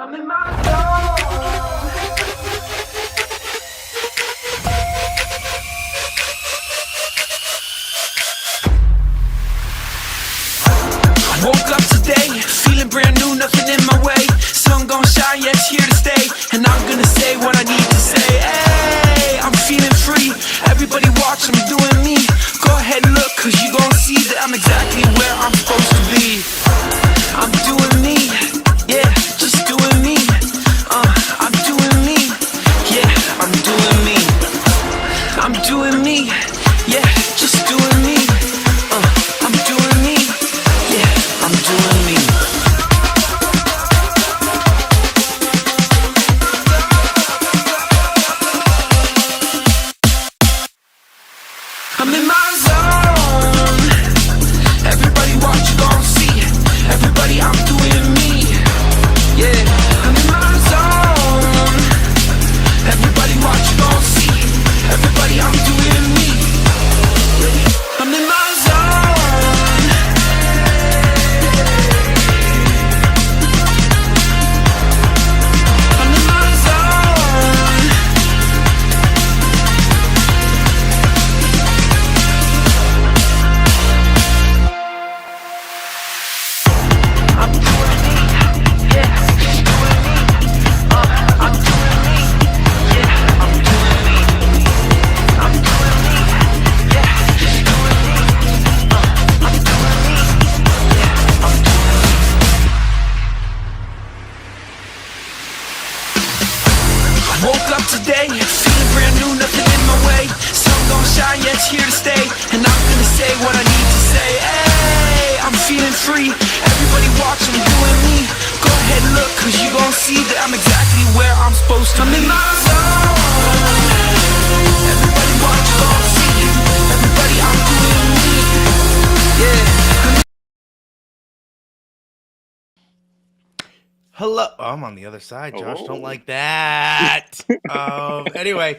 I'm in my zone. I woke up today, feeling brand new, nothing in my way. Sun gon' shine, yeah, it's here to stay. And I'm gonna say what I need to say. Hey, I'm feeling free. Everybody watch, I'm doing me. Go ahead and look, cause you gon' see that I'm exactly where I'm supposed to be. I'm doing me, yeah, just doing me. I'm doing me, yeah, I'm doing me. I'm doing me, yeah, just doing me. I'm doing me, yeah, I'm doing me. I'm in my zone. Everybody watch, you gon' see. Everybody, I'm doing me. Yeah, I'm in my zone. Everybody watch, you gon' see. Everybody, I'm doing me. I'm in my zone. I'm in my zone. I'm doing me, yeah, just doing me. I'm doing me, yeah, I'm doing me. I'm doing me, yeah, just doing me. I'm doing me, yeah, I'm doing me. I woke up today, feeling brand new, nothing in my way. Sun gon' shine, yeah, it's here to stay. And I'm gonna say what I need to say. Hey, I'm feeling free. Everybody watch, I'm doing me. Go ahead and look, cause you gon' see that I'm exactly where I'm supposed to be. I'm in my zone. Everybody watch, you gon' see. Everybody, I'm doing me. Yeah. Hello. Oh, I'm on the other side, Josh. Don't like that. Anyway,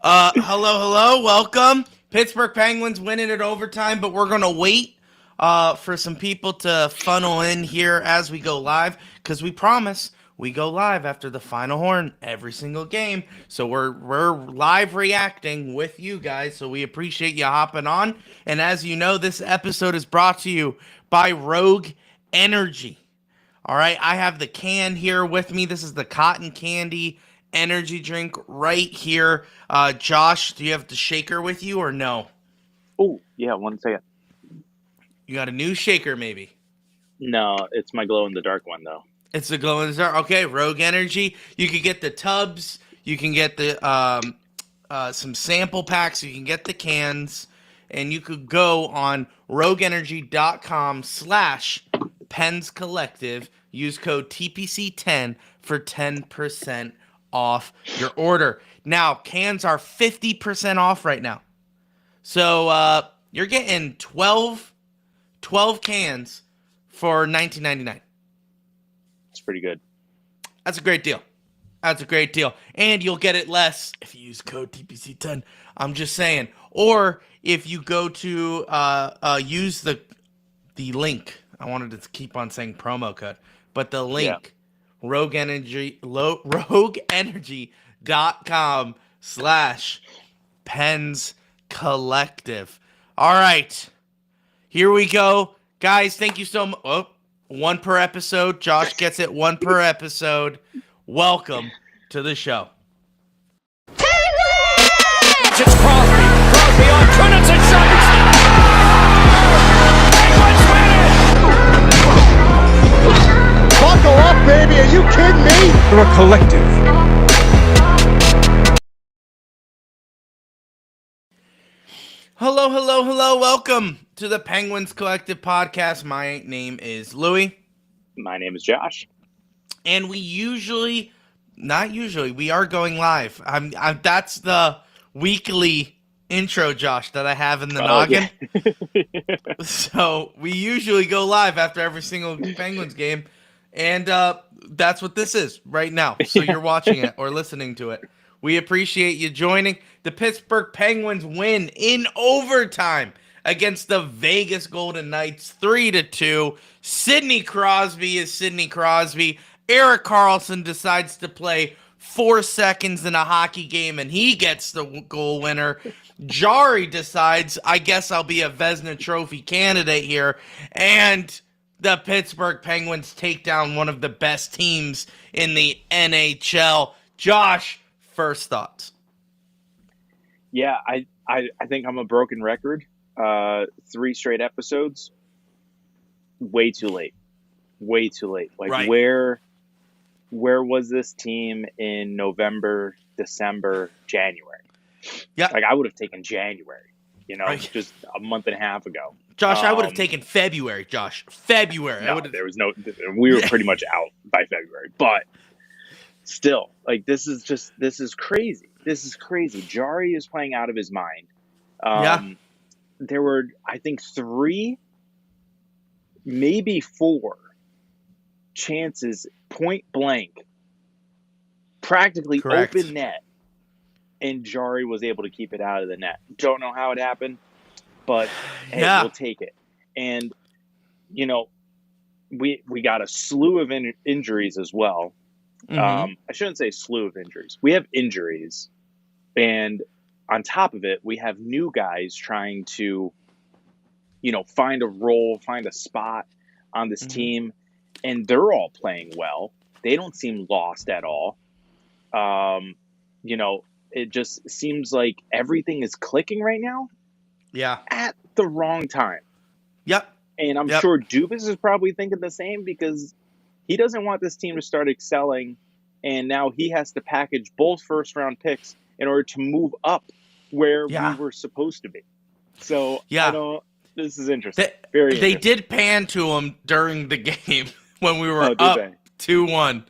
hello. Welcome. Pittsburgh Penguins winning it overtime, but we're going to wait for some people to funnel in here as we go live because we promise we go live after the final horn every single game. So we're live reacting with you guys. So we appreciate you hopping on. And as you know, this episode is brought to you by Rogue Energy. All right, I have the can here with me. This is the cotton candy energy drink right here. Josh, do you have the shaker with you or no? Oh, yeah, 1 second. You got a new shaker maybe? No, it's my glow in the dark one though. It's the glow in the dark. Okay, Rogue Energy. You can get the tubs. You can get the some sample packs. You can get the cans, and you could go on rogueenergy.com/Pens Collective. Use code TPC10 for 10% off your order. Now, cans are 50% off right now. So you're getting 12 cans for $19.99. It's pretty good. That's a great deal. And you'll get it less if you use code TPC10. I'm just saying. Or if you go to use the link. I wanted to keep on saying promo code. But the link, rogueenergy.com/Pens Collective. All right. Here we go. Guys, thank you so much. Oh, one per episode. Josh gets it, one per episode. Welcome to the show. It's Crosby. Crosby on Kunitz and shots. Penguins win it! Buckle up, baby. Are you kidding me? They're a collective. Hello. Welcome to the Penguins Collective podcast. My name is Louie. My name is Josh. And we are going live. That's the weekly intro, Josh, that I have in the noggin. Yeah. So we usually go live after every single Penguins game. And that's what this is right now. So you're watching it or listening to it. We appreciate you joining. The Pittsburgh Penguins win in overtime against the Vegas Golden Knights 3-2. Sidney Crosby is Sidney Crosby. Eric Carlson decides to play 4 seconds in a hockey game and he gets the goal winner. Jari decides, I guess I'll be a Vezina Trophy candidate here, and the Pittsburgh Penguins take down one of the best teams in the NHL. Josh, first thoughts. Yeah, I think I'm a broken record. 3 straight episodes. Way too late. Way too late. Like, right. Where was this team in November, December, January? Yeah. Like, I would have taken January, Right. just a month and a half ago. Josh, I would have taken February, Josh. February. No, there was we were pretty much out by February. But still, like, this is crazy. This is crazy. Jari is playing out of his mind. There were, I think, 3, maybe 4 chances, point blank, practically Correct. open net, and Jari was able to keep it out of the net. Don't know how it happened, but hey, we'll take it. And we got a slew of injuries as well. I shouldn't say slew of injuries. We have injuries, and on top of it, we have new guys trying to, find a role, find a spot on this team, and they're all playing well. They don't seem lost at all. It just seems like everything is clicking right now. Yeah. At the wrong time. Yep. And I'm sure Dubas is probably thinking the same, because he doesn't want this team to start excelling, and now he has to package both first-round picks in order to move up where we were supposed to be. So, this is interesting. Very interesting. They did pan to him during the game when we were up 2-1.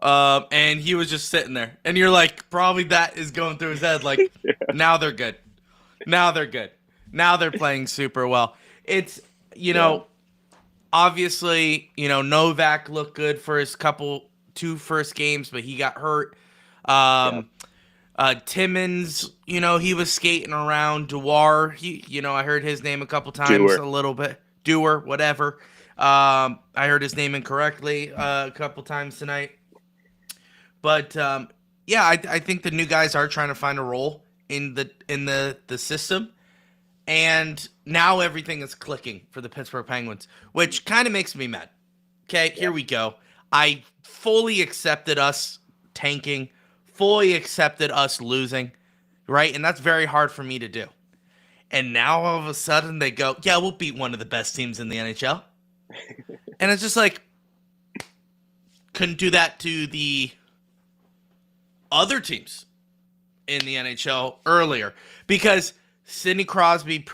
And he was just sitting there. And you're like, probably that is going through his head. Like, now they're good. Now they're good. Now they're playing super well. It's, obviously, Novak looked good for his 2 first games, but he got hurt. Timmins, he was skating around. Dewar, I heard his name a couple times, a little bit. Dewar, whatever. I heard his name incorrectly a couple times tonight. But I think the new guys are trying to find a role in the system, and now everything is clicking for the Pittsburgh Penguins, which kind of makes me mad. Okay, here we go. I fully accepted us tanking, fully accepted us losing, right? And that's very hard for me to do. And now all of a sudden they go, yeah, we'll beat one of the best teams in the NHL. And it's just like, couldn't do that to the other teams in the NHL earlier, because Sidney Crosby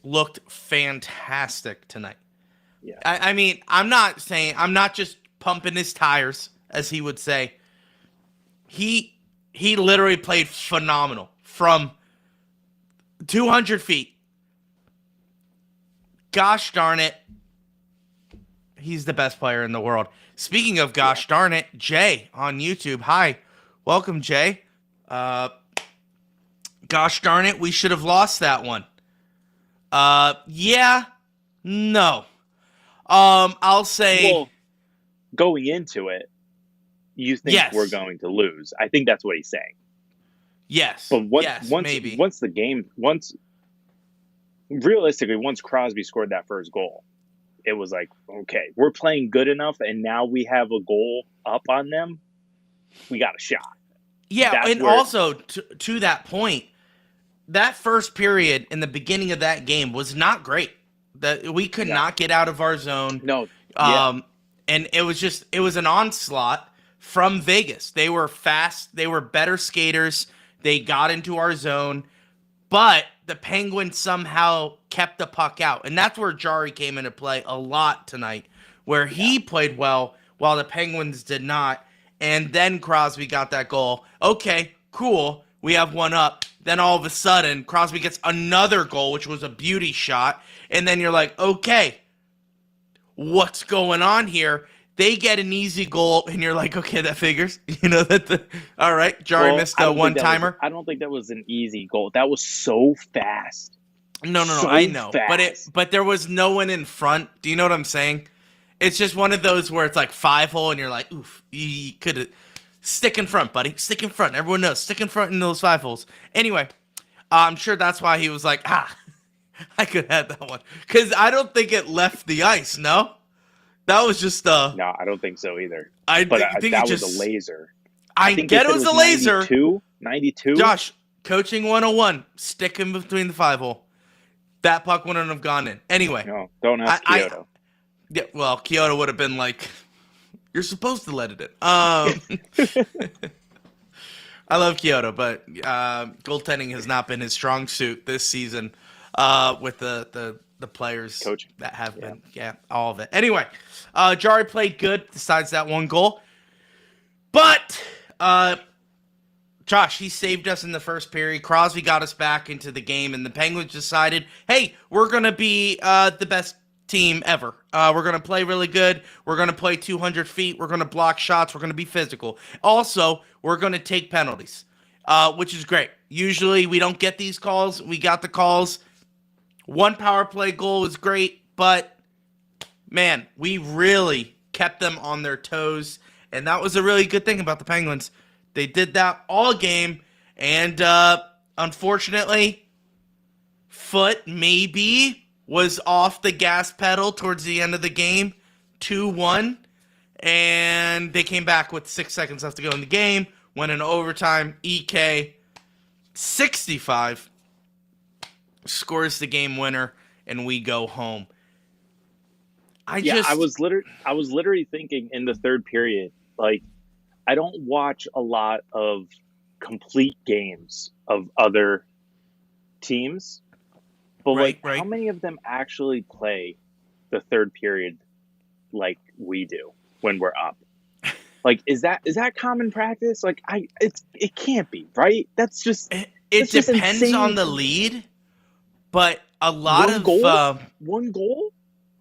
looked fantastic tonight. Yeah. I mean, I'm not just pumping his tires, as he would say. He literally played phenomenal from 200 feet. Gosh darn it. He's the best player in the world. Speaking of gosh darn it, Jay on YouTube. Hi. Welcome, Jay. Gosh darn it, we should have lost that one. No. I'll say... Well, going into it, you think we're going to lose. I think that's what he's saying. Yes. But maybe. Once Crosby scored that first goal, it was like, okay, we're playing good enough, and now we have a goal up on them. We got a shot. Yeah, also to that point, that first period in the beginning of that game was not great. That we could not get out of our zone. No. And it was an onslaught from Vegas. They were fast. They were better skaters. They got into our zone, but the Penguins somehow kept the puck out. And that's where Jari came into play a lot tonight, where he played well while the Penguins did not. And then Crosby got that goal. Okay, cool. We have one up. Then all of a sudden, Crosby gets another goal, which was a beauty shot. And then you're like, okay, what's going on here? They get an easy goal, and you're like, okay, that figures. All right, Jari missed a one-timer. I don't think that was an easy goal. That was so fast. No, I know. Fast. But there was no one in front. Do you know what I'm saying? It's just one of those where it's like 5-hole and you're like, oof, you could have stick in front, buddy. Stick in front. Everyone knows. Stick in front in those 5-holes. Anyway, I'm sure that's why he was like, I could have that one. Because I don't think it left the ice, no? That was just No, I don't think so either. Think that was a laser. I think get it was a laser. 92? Josh, coaching 101. Stick in between the 5-hole. That puck wouldn't have gone in. Anyway. No, don't ask Kyoto. Yeah, well, Kyoto would have been like, you're supposed to let it in. I love Kyoto, but goaltending has not been his strong suit this season with the players coaching that have been. Yeah, all of it. Anyway, Jari played good besides that one goal. But, Josh, he saved us in the first period. Crosby got us back into the game, and the Penguins decided, hey, we're going to be the best team ever. We're going to play really good. We're going to play 200 feet. We're going to block shots. We're going to be physical. Also, we're going to take penalties, which is great. Usually, we don't get these calls. We got the calls. One power play goal was great, but, man, we really kept them on their toes, and that was a really good thing about the Penguins. They did that all game, and unfortunately, Foot maybe was off the gas pedal towards the end of the game, 2-1, and they came back with 6 seconds left to go in the game, went in overtime. EK, 65, scores the game winner, and we go home. I was literally thinking in the third period, like, I don't watch a lot of complete games of other teams, but how many of them actually play the third period like we do when we're up? Like, is that common practice? Like, it can't be, right? That's just it depends on the lead, but a lot one goal.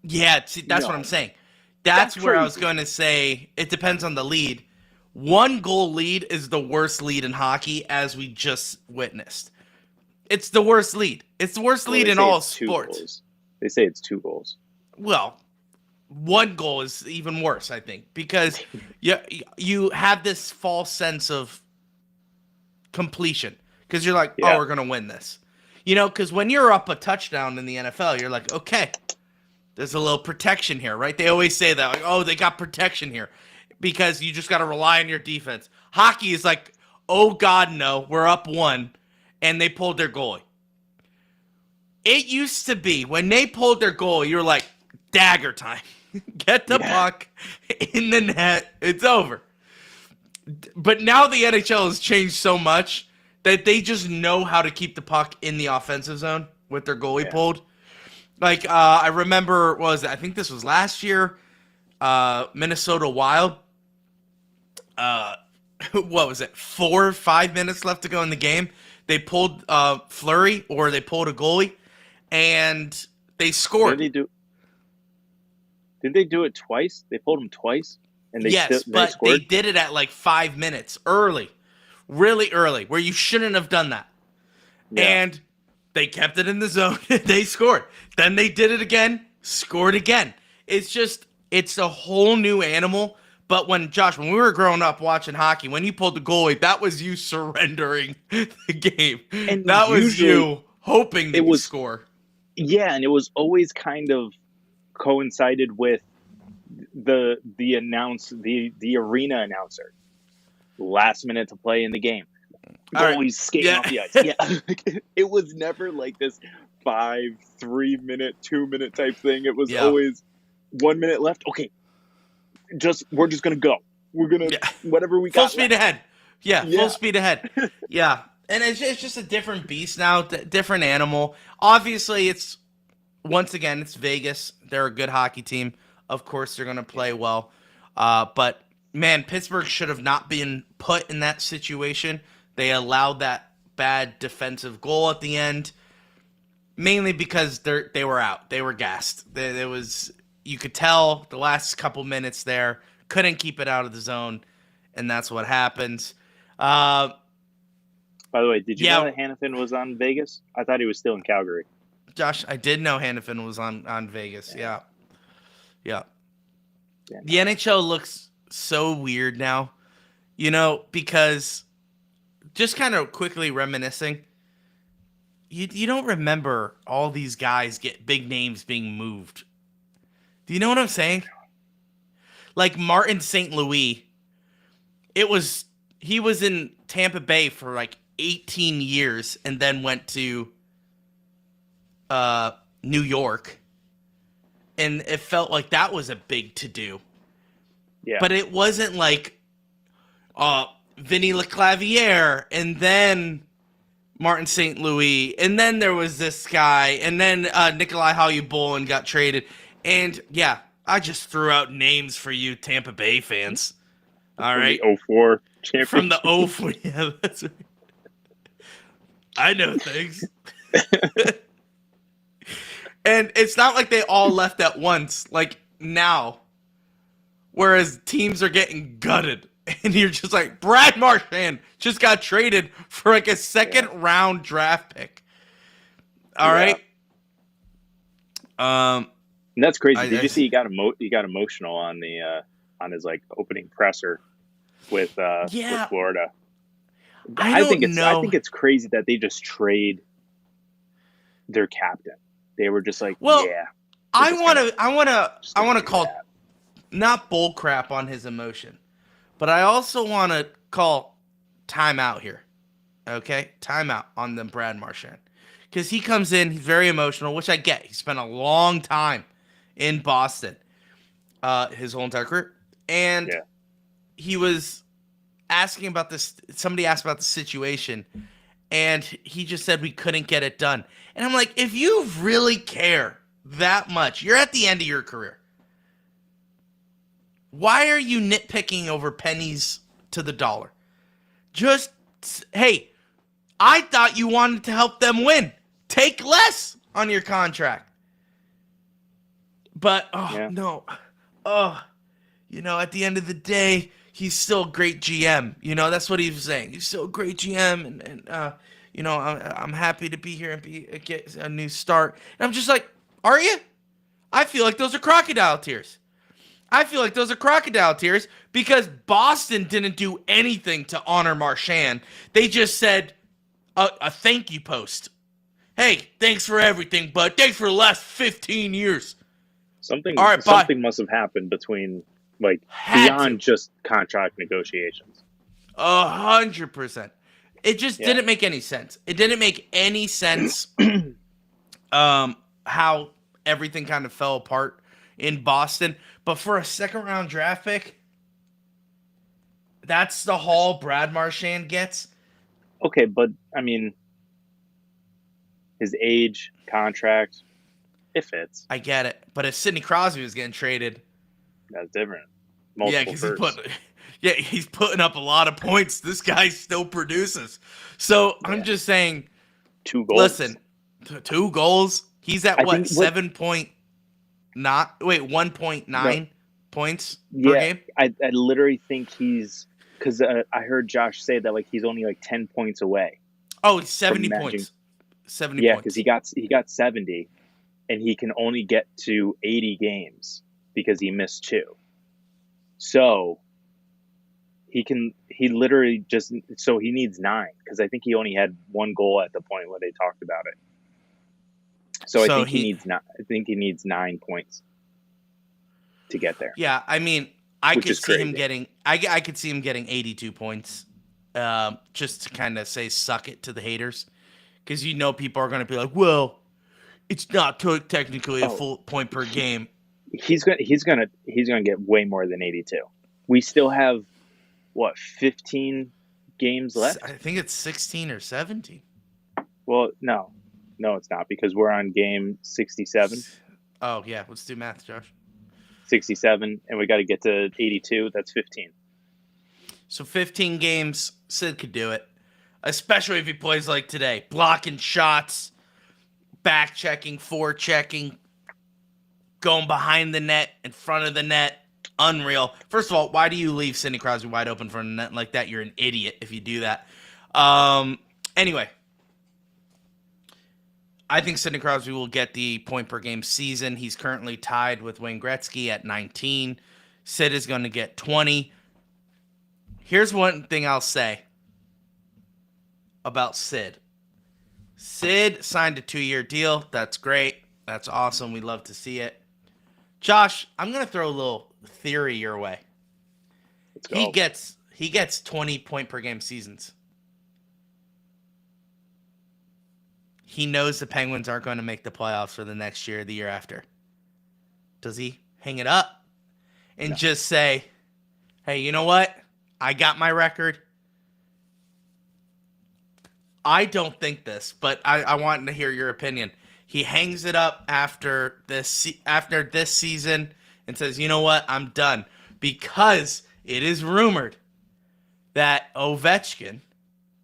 Yeah, see, that's what I'm saying. That's where crazy. I was going to say it depends on the lead. 1 goal lead is the worst lead in hockey, as we just witnessed. It's the worst lead. It's the worst lead in all sports. They say it's 2 goals. Well, 1 goal is even worse, I think, because you have this false sense of completion because you're like, oh, we're going to win this. You know, because when you're up a touchdown in the NFL, you're like, okay, there's a little protection here, right? They always say that, like, oh, they got protection here. Because you just got to rely on your defense. Hockey is like, oh, God, no, we're up 1, and they pulled their goalie. It used to be, when they pulled their goalie, you were like, dagger time. Get the puck in the net. It's over. But now the NHL has changed so much that they just know how to keep the puck in the offensive zone with their goalie pulled. Like, I remember, I think this was last year, Minnesota Wild. What was it? 4 or 5 minutes left to go in the game. They pulled Fleury, or they pulled a goalie, and they scored. Did they do it twice? They pulled him twice, and they but scored? They did it at like 5 minutes early, really early, where you shouldn't have done that. Yeah. And they kept it in the zone. They scored. Then they did it again, scored again. It's a whole new animal. But when we were growing up watching hockey, when you pulled the goalie, that was you surrendering the game. And that was you hoping that you score. Yeah, and it was always kind of coincided with the arena announcer. Last minute to play in the game. Goalie's skating off the ice. Yeah. It was never like this 3 minute, 2 minute type thing. It was always 1 minute left. Okay. We're just gonna go. We're gonna whatever we got. Full speed ahead. Yeah, full speed ahead. Yeah, and it's just a different beast now, different animal. Obviously, it's Vegas. They're a good hockey team. Of course, they're gonna play well. But man, Pittsburgh should have not been put in that situation. They allowed that bad defensive goal at the end, mainly because they were out. They were gassed. There was. You could tell the last couple minutes there, couldn't keep it out of the zone, and that's what happens. By the way, did you know that Hannafin was on Vegas? I thought he was still in Calgary. Josh, I did know Hannafin was on Vegas. Yeah. The NHL looks so weird now, because just kind of quickly reminiscing, you don't remember all these guys get big names being moved. Do you know what I'm saying? Like Martin St. Louis, he was in Tampa Bay for like 18 years and then went to New York. And it felt like that was a big to-do. Yeah. But it wasn't like Vinny Leclavier and then Martin St. Louis, and then there was this guy, and then Nikolai Halubolin got traded. And, yeah, I just threw out names for you Tampa Bay fans. All right? The 04 championship. From the 04. Yeah, that's right. I know things. And it's not like they all left at once, like now. Whereas teams are getting gutted. And you're just like, Brad Marchand just got traded for like a second-round draft pick. All right? And that's crazy. Did you see he got emotional on the on his like opening presser with Florida? I think it's crazy that they just trade their captain. They were just like, I want to call not bull crap on his emotion, but I also want to call timeout here. Okay, timeout on the Brad Marchand, because he comes in, he's very emotional, which I get. He spent a long time in Boston, his whole entire career, and he was asking about this. Somebody asked about the situation, and he just said we couldn't get it done. And I'm like, if you really care that much, you're at the end of your career. Why are you nitpicking over pennies to the dollar? Just, hey, I thought you wanted to help them win. Take less on your contract. But, no. At the end of the day, he's still a great GM. That's what he was saying. He's still a great GM, and I'm happy to be here and get a new start. And I'm just like, are you? I feel like those are crocodile tears. Because Boston didn't do anything to honor Marchand. They just said a thank you post. Hey, thanks for everything, bud. Thanks for the last 15 years. Something must have happened between, beyond just contract negotiations. 100%. It just didn't make any sense. It didn't make any sense how everything kind of fell apart in Boston. But for a second-round draft pick, that's the haul Brad Marchand gets. Okay, but, I mean, his age, contract, it fits. I get it. But if Sidney Crosby was getting traded... That's different. He's putting up a lot of points. This guy still produces. So I'm just saying... 2 goals. Listen, 2 goals. He's at 1.9 points per game? I literally think he's... Because I heard Josh say that he's only 10 points away. Oh, it's 70 points. 70 points. Yeah, because he got 70, and he can only get to 80 games because he missed 2. So he literally he needs 9, because I think he only had 1 goal at the point where they talked about it. So I think he needs 9 points to get there. Yeah, I mean, I could see him getting 82 points, just to kind of say suck it to the haters, because people are going to be like, well, it's not technically a full point per game. He's gonna get way more than 82. We still have 15 games left? I think it's 16 or 17. Well, no, it's not, because we're on game 67. Oh yeah, let's do math, Josh. 67, and we got to get to 82. That's 15. So 15 games, Sid could do it, especially if he plays like today, blocking shots, back checking, forechecking, going behind the net, in front of the net. Unreal. First of all, why do you leave Sidney Crosby wide open for a net like that? You're an idiot if you do that. Anyway, I think Sidney Crosby will get the point per game season. He's currently tied with Wayne Gretzky at 19. Sid is going to get 20. Here's one thing I'll say about Sid. Sid signed a 2-year deal. That's great. That's awesome. We love to see it. Josh, I'm going to throw a little theory your way. Let's go. He gets 20 point per game seasons. He knows the Penguins aren't going to make the playoffs for the next year or the year after. Does he hang it up and just say, hey, you know what? I got my record. I don't think this, but I want to hear your opinion. He hangs it up after this season and says, you know what? I'm done. Because it is rumored that Ovechkin,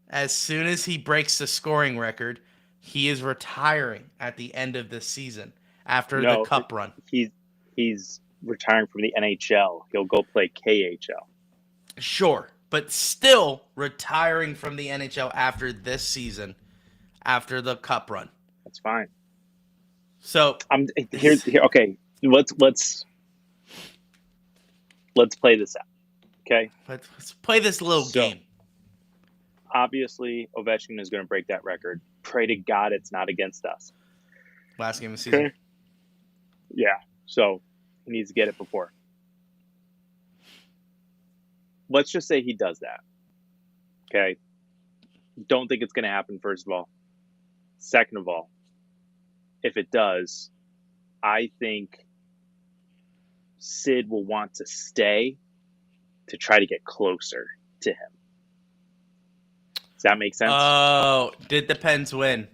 as soon as he breaks the scoring record, he is retiring at the end of this season after the cup run. He's retiring from the NHL. He'll go play KHL. Sure, but still retiring from the NHL after this season, after the cup run. That's fine. So here. Okay, let's play this out. Okay, let's play this little game. Obviously, Ovechkin is going to break that record. Pray to God it's not against us. Last game of the season. Okay. Yeah, so he needs to get it before. Let's just say he does that. Okay. Don't think it's going to happen, first of all. Second of all, if it does, I think Sid will want to stay to try to get closer to him. Does that make sense? Oh, did the Pens win?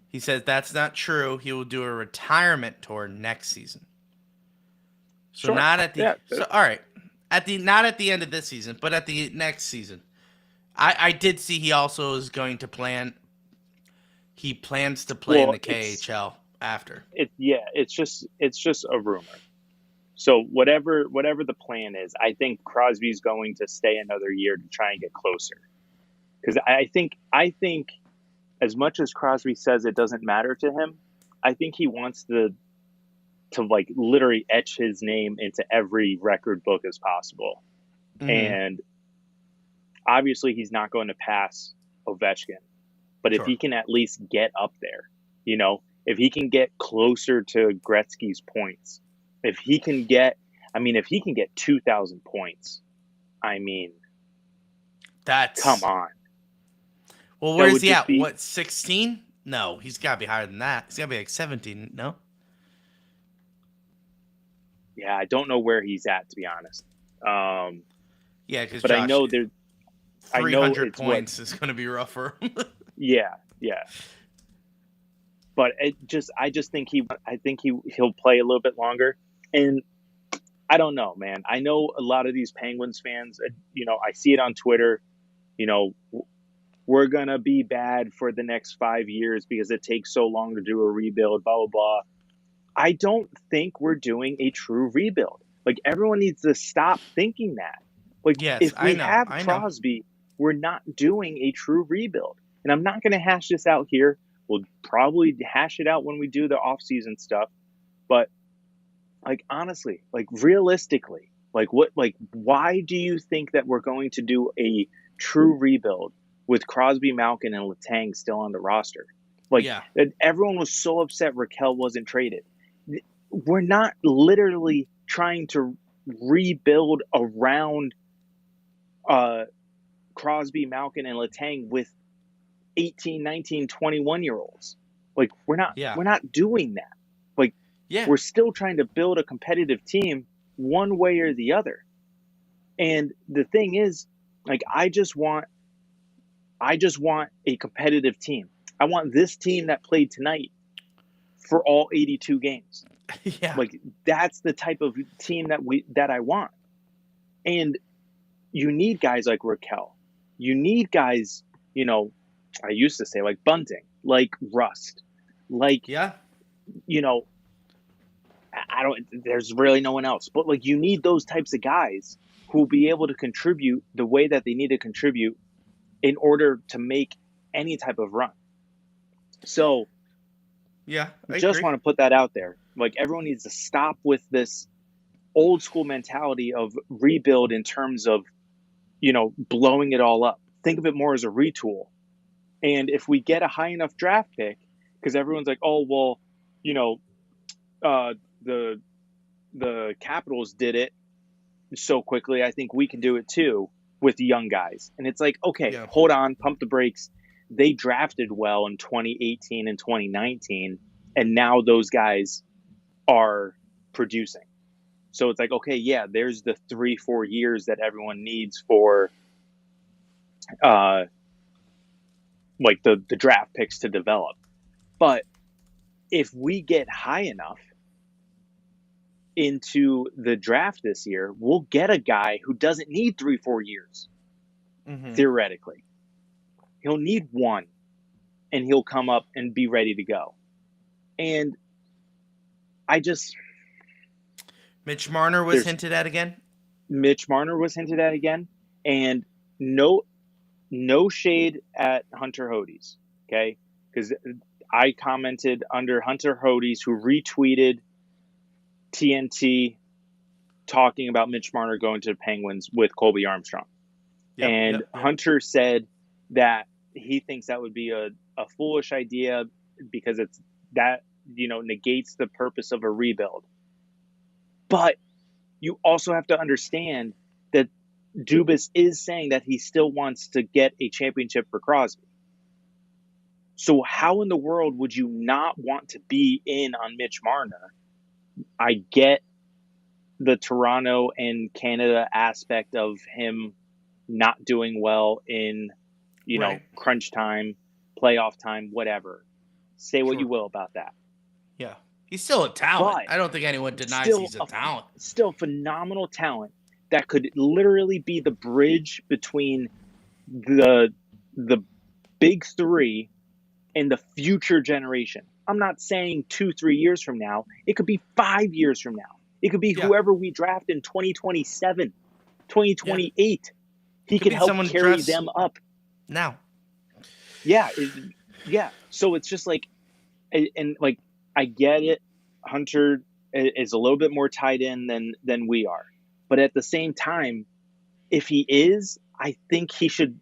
He says that's not true. He will do a retirement tour next season. So sure. Not at the all right. Not at the end of this season, but at the next season. I did see he also is going to plan. He plans to play in the KHL after. It's just a rumor. So whatever the plan is, I think Crosby's going to stay another year to try and get closer. Because I think as much as Crosby says it doesn't matter to him, I think he wants to like literally etch his name into every record book as possible. Mm-hmm. And obviously he's not going to pass Ovechkin. But if he can at least get up there, if he can get closer to Gretzky's points, if he can get 2,000 points, that's come on. Well, where is he at? What, 16? No, he's got to be higher than that. He's got to be like 17, no? Yeah, I don't know where he's at, to be honest. Yeah, because I know there's 300 points is going to be rough for him. Yeah. But I just think he'll play a little bit longer. And I don't know, man. I know a lot of these Penguins fans, I see it on Twitter, we're going to be bad for the next 5 years because it takes so long to do a rebuild, blah, blah, blah. I don't think we're doing a true rebuild. Like, everyone needs to stop thinking that. Like, yes, if we have Crosby, we're not doing a true rebuild. And I'm not going to hash this out here. We'll probably hash it out when we do the off-season stuff. But, honestly, realistically, why do you think that we're going to do a true rebuild with Crosby, Malkin, and Letang still on the roster? Everyone was so upset Raquel wasn't traded. We're not literally trying to rebuild around Crosby, Malkin, and Letang with 18, 19, 21-year-olds. We're not doing that. We're still trying to build a competitive team one way or the other. And the thing is, I just want a competitive team. I want this team that played tonight for all 82 games. Yeah. That's the type of team that I want. And you need guys like Raquel. You need guys, I used to say Bunting, Rust, there's really no one else, but you need those types of guys who will be able to contribute the way that they need to contribute in order to make any type of run. So yeah, I just want to put that out there. Everyone needs to stop with this old school mentality of rebuild in terms of, blowing it all up. Think of it more as a retool. And if we get a high enough draft pick, because everyone's like, oh, well, the Capitals did it so quickly, I think we can do it too with the young guys. And it's like, okay, hold on, pump the brakes. They drafted well in 2018 and 2019, and now those guys are producing. So it's like, okay, yeah, there's the 3-4 years that everyone needs for like the draft picks to develop. But if we get high enough into the draft this year, we'll get a guy who doesn't need 3-4 years. Theoretically, he'll need one, and he'll come up and be ready to go. And Mitch Marner was hinted at again. And no shade at Hunter Hodes, okay? Because I commented under Hunter Hodes, who retweeted TNT talking about Mitch Marner going to the Penguins with Colby Armstrong. Hunter said that he thinks that would be a foolish idea because it's that, negates the purpose of a rebuild. But you also have to understand that Dubas is saying that he still wants to get a championship for Crosby. So how in the world would you not want to be in on Mitch Marner? I get the Toronto and Canada aspect of him not doing well in, crunch time, playoff time, whatever. Say what you will about that. Yeah. He's still a talent. But I don't think anyone denies he's a talent. Still phenomenal talent that could literally be the bridge between the big three and the future generation. I'm not saying 2-3 years from now. It could be 5 years from now. It could be whoever we draft in 2027, 2028. He could help carry them up. Now. Yeah. So it's just like, and like, I get it. Hunter is a little bit more tied in than we are. But at the same time, if he is, I think he should,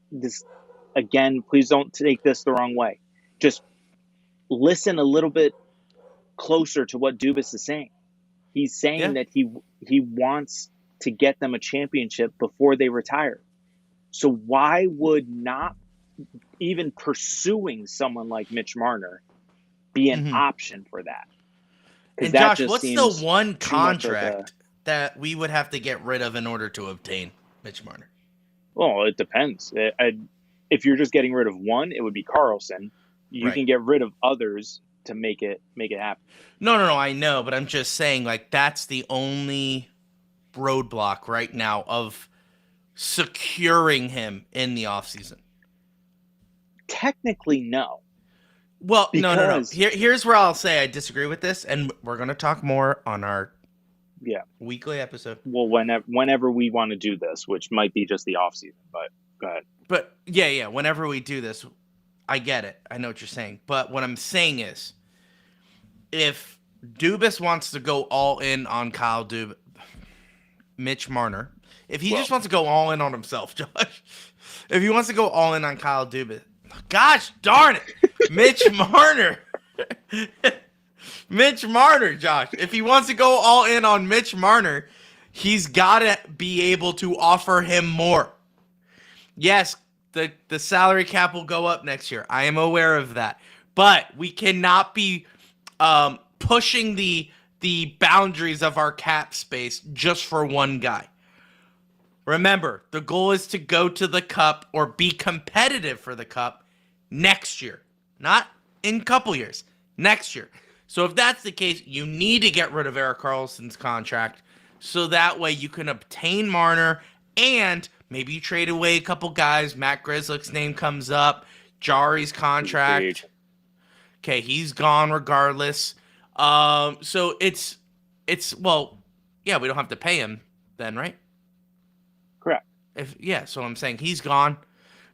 again, please don't take this the wrong way. Just listen a little bit closer to what Dubas is saying. He's saying that he wants to get them a championship before they retire. So why would not even pursuing someone like Mitch Marner be an option for that? And Josh, what's the one contract that we would have to get rid of in order to obtain Mitch Marner? Well, it depends. If you're just getting rid of one, it would be Carlson. You can get rid of others to make it happen. No, I know, but I'm just saying, like, that's the only roadblock right now of securing him in the offseason. Technically, no. Well, no. Here's where I'll say I disagree with this, and we're going to talk more on our weekly episode. Well, whenever we want to do this, which might be just the offseason, but go ahead. But, yeah, whenever we do this, I get it. I know what you're saying. But what I'm saying is, if Dubas wants to go all in on Mitch Marner, if he just wants to go all in on himself, Josh, if he wants to go all in on Kyle Dubas, gosh darn it, Mitch Marner. Mitch Marner, Josh. If he wants to go all in on Mitch Marner, he's got to be able to offer him more. Yes, the salary cap will go up next year. I am aware of that. But we cannot be pushing the boundaries of our cap space just for one guy. Remember, the goal is to go to the Cup or be competitive for the Cup next year. Not in a couple years. Next year. So if that's the case, you need to get rid of Erik Karlsson's contract so that way you can obtain Marner and maybe you trade away a couple guys. Matt Grzelcyk's name comes up. Jari's contract. Okay, he's gone regardless. So it's well, yeah, we don't have to pay him then, right? Correct. So I'm saying he's gone.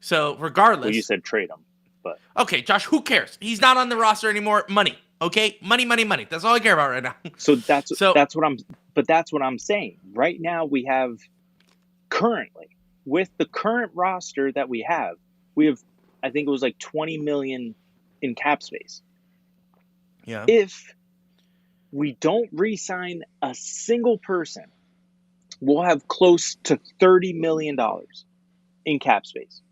So regardless. Well, you said trade him, but okay, Josh, who cares? He's not on the roster anymore. Money. Okay, money, money, money. That's all I care about right now. So that's what I'm saying. Right now we have currently, with the current roster that we have, I think it was like 20 million in cap space. Yeah. If we don't re-sign a single person, we'll have close to $30 million in cap space.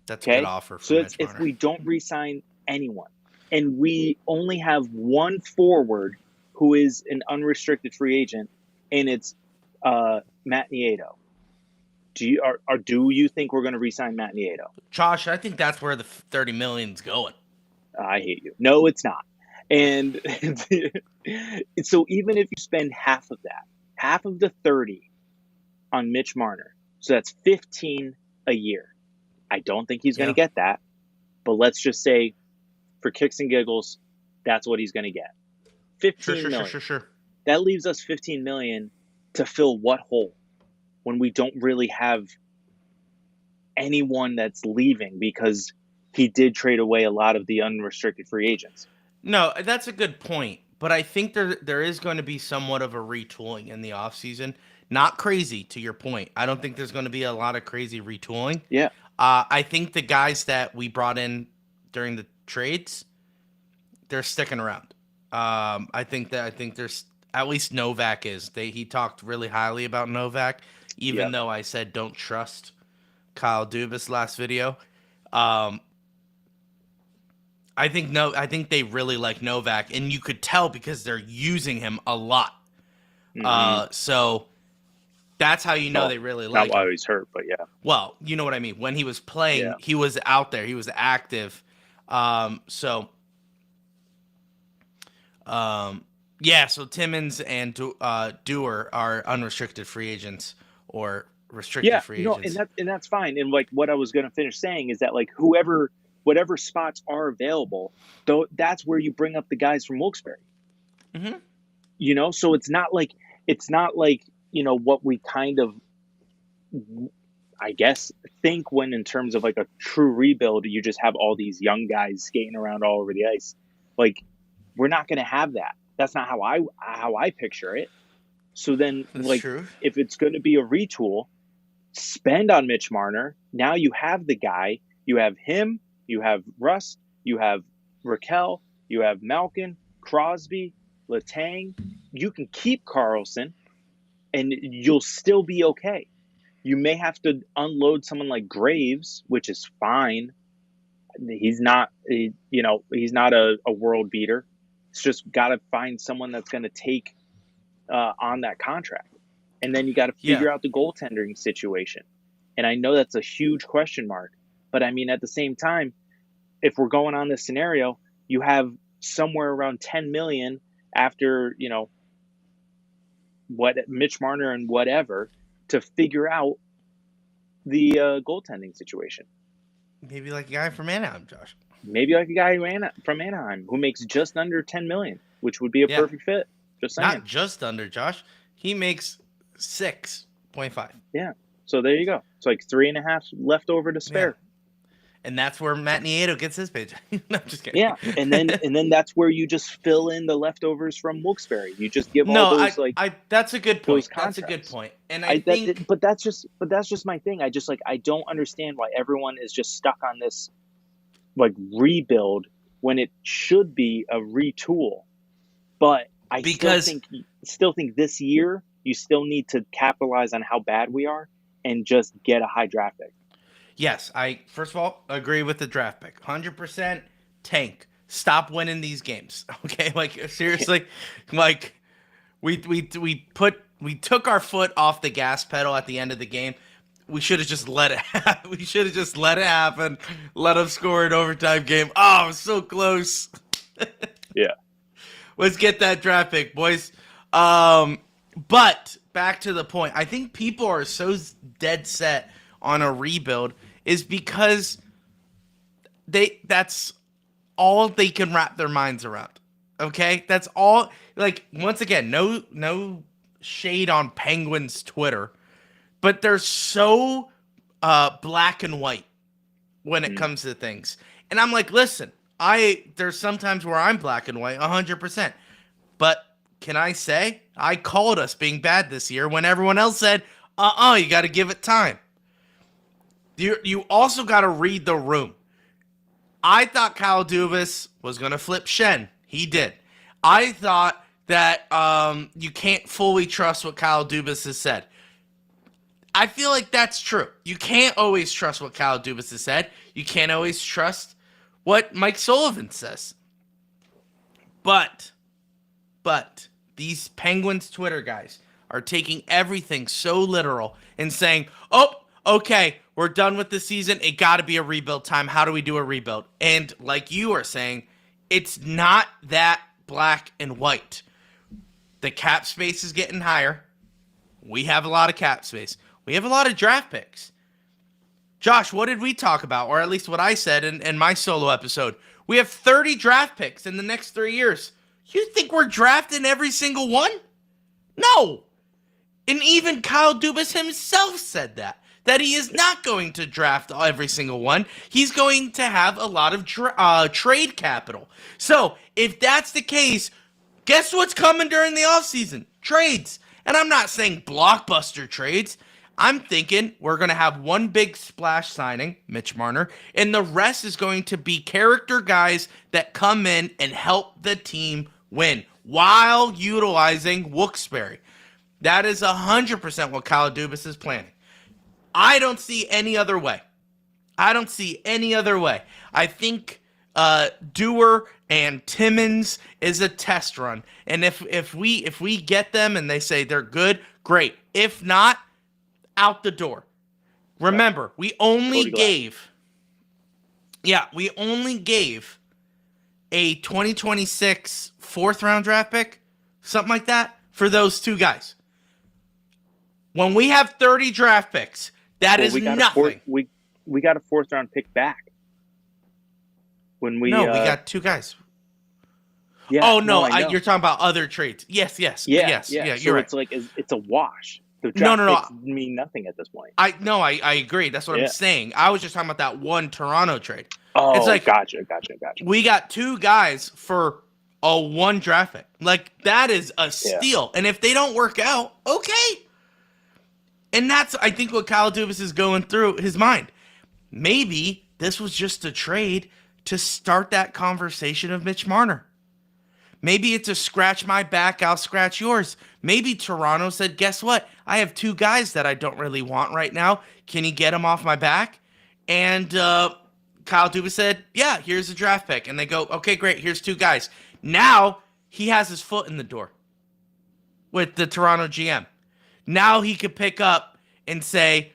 That's a good offer for Mitch if Marner. we don't re-sign anyone, and we only have one forward who is an unrestricted free agent, and it's Matt Nieto. Do you think we're going to re-sign Matt Nieto? Josh, I think that's where the 30 million's going. I hate you. No, it's not. And so even if you spend half of the 30 on Mitch Marner, so that's 15 a year. I don't think he's going to get that, but let's just say for kicks and giggles, that's what he's going to get. 15 million. Sure. That leaves us 15 million to fill what hole when we don't really have anyone that's leaving, because he did trade away a lot of the unrestricted free agents. No, that's a good point, but I think there is going to be somewhat of a retooling in the offseason. Not crazy, to your point. I don't think there's going to be a lot of crazy retooling. Yeah. I think the guys that we brought in during the trades, they're sticking around. I think there's at least Novak is. He talked really highly about Novak, even though I said don't trust Kyle Dubas last video. I think they really like Novak, and you could tell because they're using him a lot. Mm-hmm. So that's how you know they really like him. Not while he's hurt, but yeah. Well, you know what I mean. When he was playing, he was out there. He was active. So Timmons and Dewar are unrestricted free agents or restricted free agents. And that's fine. And like what I was going to finish saying is that like whatever spots are available, though, that's where you bring up the guys from Wilkes-Barre. Mm-hmm. You know, so it's not like what we kind of, I guess, think when in terms of like a true rebuild, you just have all these young guys skating around all over the ice. Like, we're not going to have that. That's not how I picture it. So then, That's true. If it's going to be a retool, spend on Mitch Marner. Now you have the guy. You have him. You have Russ. You have Raquel. You have Malkin, Crosby, Letang. You can keep Carlson, and you'll still be okay. You may have to unload someone like Graves, which is fine. He's not a world beater. It's just got to find someone that's going to take on that contract. And then you got to figure out the goaltending situation. And I know that's a huge question mark. But, I mean, at the same time, if we're going on this scenario, you have somewhere around $10 million after, what Mitch Marner and whatever to figure out the goaltending situation. Maybe like a guy from Anaheim, Josh. Maybe like a guy from Anaheim who makes just under $10 million, which would be a perfect fit. Just saying. Not just under, Josh. He makes 6.5. Yeah. So there you go. It's like 3.5 left over to spare. Yeah. And that's where Matt Nieto gets his paycheck. No, I'm just kidding. Yeah, and then that's where you just fill in the leftovers from Wilkes-Barre. You just give all those that's a good point. That's a good point. And but that's just my thing. I don't understand why everyone is just stuck on this like rebuild when it should be a retool. But I still think this year you still need to capitalize on how bad we are and just get a high draft pick. Yes, I first of all agree with the draft pick. 100% tank. Stop winning these games. Okay, like seriously, like we took our foot off the gas pedal at the end of the game. We should have just let it happen. We should have just let it happen. Let them score an overtime game. Oh, so close. Yeah. Let's get that draft pick, boys. But back to the point. I think people are so dead set on a rebuild is because that's all they can wrap their minds around. Okay? That's all. Like, once again, no shade on Penguins Twitter, but they're so black and white when it comes to things. And I'm like, listen, There's sometimes where I'm black and white, 100%. But can I say I called us being bad this year when everyone else said, you got to give it time. You also got to read the room. I thought Kyle Dubas was going to flip Shen. He did. I thought that you can't fully trust what Kyle Dubas has said. I feel like that's true. You can't always trust what Kyle Dubas has said. You can't always trust what Mike Sullivan says. But these Penguins Twitter guys are taking everything so literal and saying, okay, we're done with the season. It got to be a rebuild time. How do we do a rebuild? And like you are saying, it's not that black and white. The cap space is getting higher. We have a lot of cap space. We have a lot of draft picks. Josh, what did we talk about? Or at least what I said in my solo episode. We have 30 draft picks in the next 3 years. You think we're drafting every single one? No. And even Kyle Dubas himself said that he is not going to draft every single one. He's going to have a lot of trade capital. So if that's the case, guess what's coming during the offseason? Trades. And I'm not saying blockbuster trades. I'm thinking we're going to have one big splash signing, Mitch Marner, and the rest is going to be character guys that come in and help the team win while utilizing Wilkes-Barre. That is 100% what Kyle Dubas is planning. I don't see any other way. I think Dewar and Timmins is a test run. And if we get them and they say they're good, great. If not, out the door. Remember, we only gave a 2026 fourth round draft pick, something like that, for those two guys. When we have 30 draft picks, that is nothing. We got a fourth round pick back. We got two guys. Yeah, you're talking about other trades. Yes. Yeah, You're so right. It's like it's a wash. The draft picks mean nothing at this point. I agree. That's what I'm saying. I was just talking about that one Toronto trade. Oh, it's like, gotcha. We got two guys for a one draft pick. Like, that is a steal. And if they don't work out, okay. And that's, I think, what Kyle Dubas is going through his mind. Maybe this was just a trade to start that conversation of Mitch Marner. Maybe it's a scratch my back, I'll scratch yours. Maybe Toronto said, guess what? I have two guys that I don't really want right now. Can you get them off my back? And Kyle Dubas said, yeah, here's a draft pick. And they go, okay, great, here's two guys. Now he has his foot in the door with the Toronto GM. Now he could pick up and say,